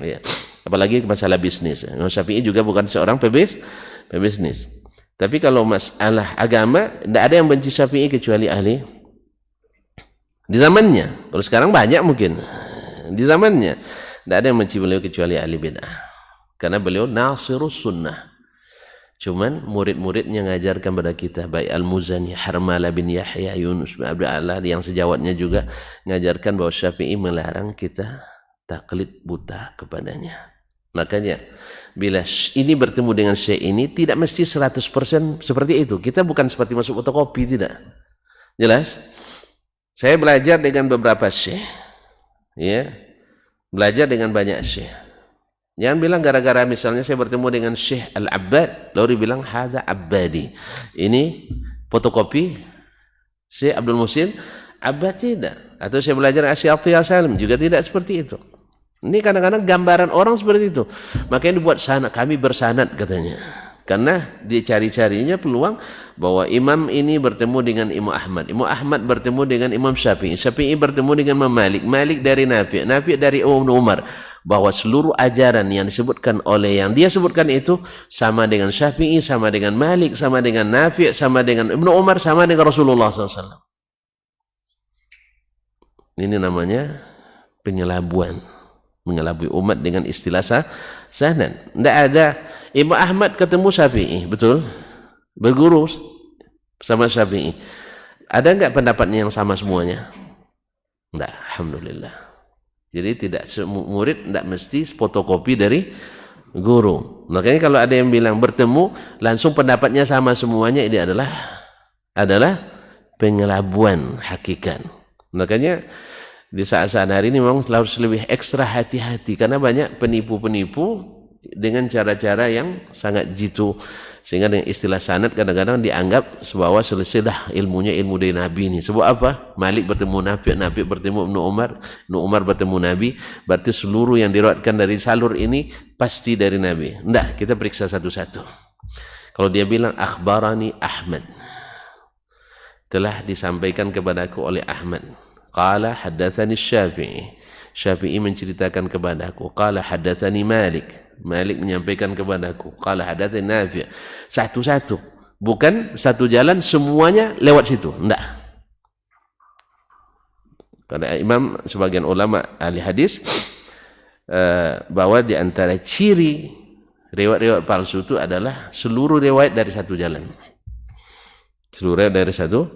Ya. Apalagi masalah bisnis. Imam Syafi'i juga bukan seorang pebisnis. Tapi kalau masalah agama, tidak ada yang benci Syafi'i kecuali ahli di zamannya. Kalau sekarang banyak mungkin. Di zamannya tidak ada yang benci beliau kecuali ahli bid'ah. Karena beliau nasirus sunnah. Cuman murid-muridnya ngajarkan pada kita, baik Al-Muzani, Harmalah bin Yahya, Yunus bin Abdullah, yang sejawatnya juga ngajarkan bahwa Syafi'i melarang kita taklid buta kepadanya. Makanya bila ini bertemu dengan syekh ini tidak mesti 100% seperti itu. Kita bukan seperti masuk fotokopi, tidak. Jelas? Saya belajar dengan beberapa syekh, ya, belajar dengan banyak syekh. Jangan bilang gara-gara misalnya saya bertemu dengan Syekh Al-Abbad, lalu bilang hadza Abbadi. Ini fotokopi Syekh Abdul Muhsin Abbad, tidak. Atau saya belajar Asy-Syafi'i Salim juga tidak seperti itu. Ini kadang-kadang gambaran orang seperti itu. Makanya dibuat sanad, kami bersanad katanya. Karena dicari-carinya peluang bahwa imam ini bertemu dengan Imam Ahmad, Imam Ahmad bertemu dengan Imam Syafi'i, Syafi'i bertemu dengan Imam Malik, Malik dari Nafi', Nafi' dari Ibnu Umar, bahwa seluruh ajaran yang disebutkan oleh yang dia sebutkan itu sama dengan Syafi'i, sama dengan Malik, sama dengan Nafi', sama dengan Ibnu Umar, sama dengan Rasulullah SAW. Ini namanya penyelabuan, mengelabui umat dengan istilah sanad. Tidak ada Imam Ahmad ketemu Syafi'i, betul? Berguru sama Syafi'i. Ada enggak pendapatnya yang sama semuanya? Tidak, alhamdulillah. Jadi tidak murid tidak mesti fotokopi dari guru. Makanya kalau ada yang bilang bertemu langsung pendapatnya sama semuanya, ini adalah pengelabuan hakikat. Makanya di saat-saat hari ini memang harus lebih ekstra hati-hati karena banyak penipu-penipu dengan cara-cara yang sangat jitu, sehingga dengan istilah sanad kadang-kadang dianggap bahwa selesailah ilmunya ilmu dari Nabi ini. Sebab apa? Malik bertemu Nafi', Nafi' bertemu Ibnu Umar bertemu Nabi, berarti seluruh yang diriwayatkan dari salur ini pasti dari Nabi. Enggak, kita periksa satu-satu. Kalau dia bilang akhbarani Ahmad, telah disampaikan kepadaku oleh Ahmad. Qala haddatsani Syafi'i, Syafi'i menceritakan kepadaku. Qala haddatsani Malik, Malik menyampaikan kepadaku. Qala haddatsani Nafi'. Satu-satu, bukan satu jalan semuanya lewat situ, enggak. Pada imam sebagian ulama ahli hadis bahwa di antara ciri riwayat-riwayat palsu itu adalah seluruh riwayat dari satu jalan. Seluruh riwayat dari satu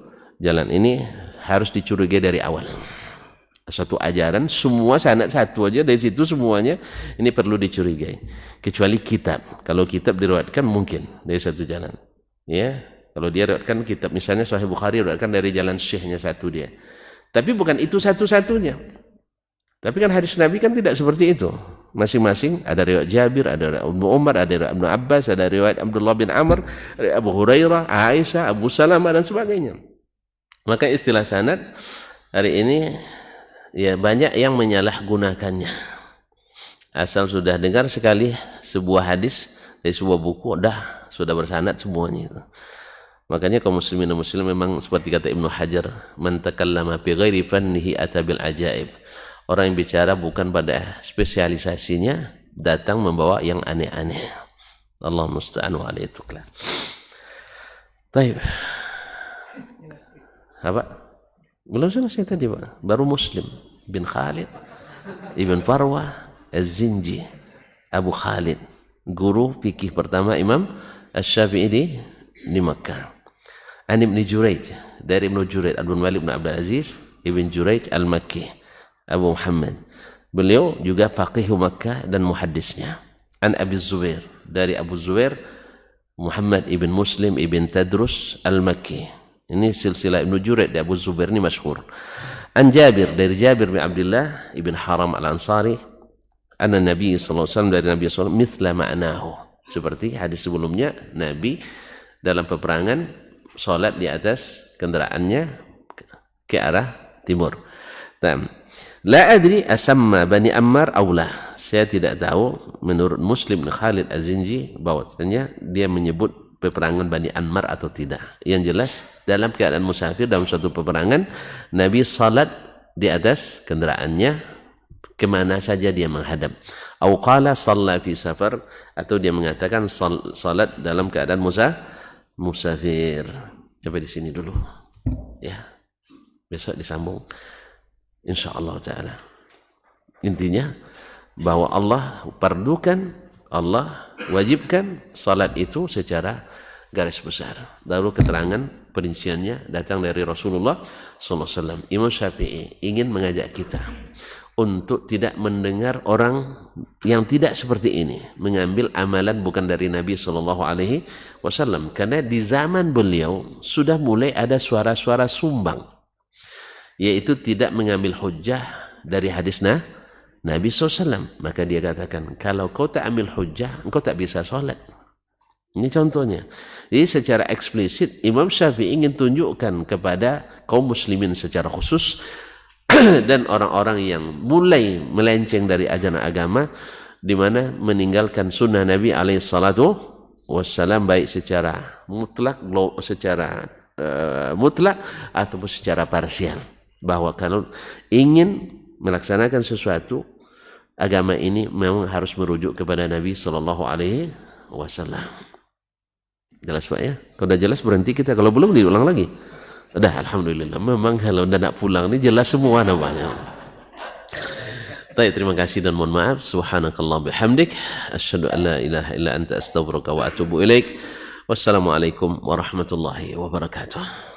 jalan ini harus dicurigai dari awal. Satu ajaran semua sanad satu aja dari situ semuanya, ini perlu dicurigai. Kecuali kitab. Kalau kitab diriwayatkan mungkin dari satu jalan. Ya, kalau dia riwayatkan kitab misalnya Sahih Bukhari diriwayatkan dari jalan syekhnya satu dia. Tapi bukan itu satu-satunya. Tapi kan hadis Nabi kan tidak seperti itu. Masing-masing ada riwayat Jabir, ada riwayat Ibnu Umar, ada riwayat Ibnu Abbas, ada riwayat Abdullah bin Amr, Abu Hurairah, Aisyah, Abu Salamah dan sebagainya. Maka istilah sanad hari ini ya banyak yang menyalahgunakannya. Asal sudah dengar sekali sebuah hadis dari sebuah buku, sudah bersanad semuanya itu. Makanya kaum muslimin dan muslim memang seperti kata Ibnu Hajar, man takallama bi ghairi fannihi atabil ajaib. Orang yang bicara bukan pada spesialisasinya datang membawa yang aneh-aneh. Allah musta'an wa alaihi tuklan. Baik. Apa? Belum selesai tadi Pak. Baru Muslim bin Khalid Ibn Farwah Az-Zinji, Abu Khalid, guru fikih pertama Imam Asy-Syafi'i di Makkah. An Ibn Jurayj, dari Ibn Jurayj Abdul Malik bin Abdul Aziz Ibn Jurayj Al-Makki. Abu Muhammad. Beliau juga faqih Makkah dan muhaddisnya. An Abi Zubair, dari Abu Zubair Muhammad ibn Muslim ibn Tadrus al-Makki. Ini silsilah Ibnu Jurayd di Abu Zubair ini masyhur. An Jabir, dari Jabir bin Abdullah ibn Haram al-Ansari, anna Nabi sallallahu alaihi wasallam, dari Nabi sallallahu alaihi wasallam, mithla ma'nahu, seperti hadis sebelumnya, Nabi dalam peperangan salat di atas kendaraannya ke arah timur. La adri asamma Bani Ammar aw la. Saya tidak tahu, menurut Muslim bin Khalid Az-Zinji, bahwasanya dia menyebut peperangan Bani Ammar atau tidak. Yang jelas dalam keadaan musafir dalam suatu peperangan, Nabi salat di atas kendaraannya kemana saja dia menghadap. Au qala shalla fi safar, atau dia mengatakan salat dalam keadaan musafir. Sampai di sini dulu. Ya. Besok disambung insyaallah taala. Intinya bahwa Allah pardukan, Allah wajibkan salat itu secara garis besar. Lalu keterangan perinciannya datang dari Rasulullah SAW. Imam Syafi'i ingin mengajak kita untuk tidak mendengar orang yang tidak seperti ini, mengambil amalan bukan dari Nabi SAW. Karena di zaman beliau sudah mulai ada suara-suara sumbang, yaitu tidak mengambil hujjah dari hadis Nabi SAW. Maka dia katakan, kalau kau tak ambil hujjah, engkau tak bisa sholat. Ini contohnya. Jadi secara eksplisit Imam Syafi'i ingin tunjukkan kepada kaum muslimin secara khusus dan orang-orang yang mulai melenceng dari ajaran agama, di mana meninggalkan sunnah Nabi alaihissalam, baik secara mutlak ataupun secara parsial. Bahwa kalau ingin melaksanakan sesuatu, agama ini memang harus merujuk kepada Nabi SAW. Jelas Pak ya? Kalau udah jelas berhenti kita, kalau belum diulang lagi. Udah, alhamdulillah. Memang kalau udah nak pulang ini jelas semua namanya. Baik, terima kasih dan mohon maaf. Subhanakallah bihamdik, asyhadu an la ilaha illa anta astaghfiruka wa atubu ilaik. Wassalamualaikum warahmatullahi wabarakatuh.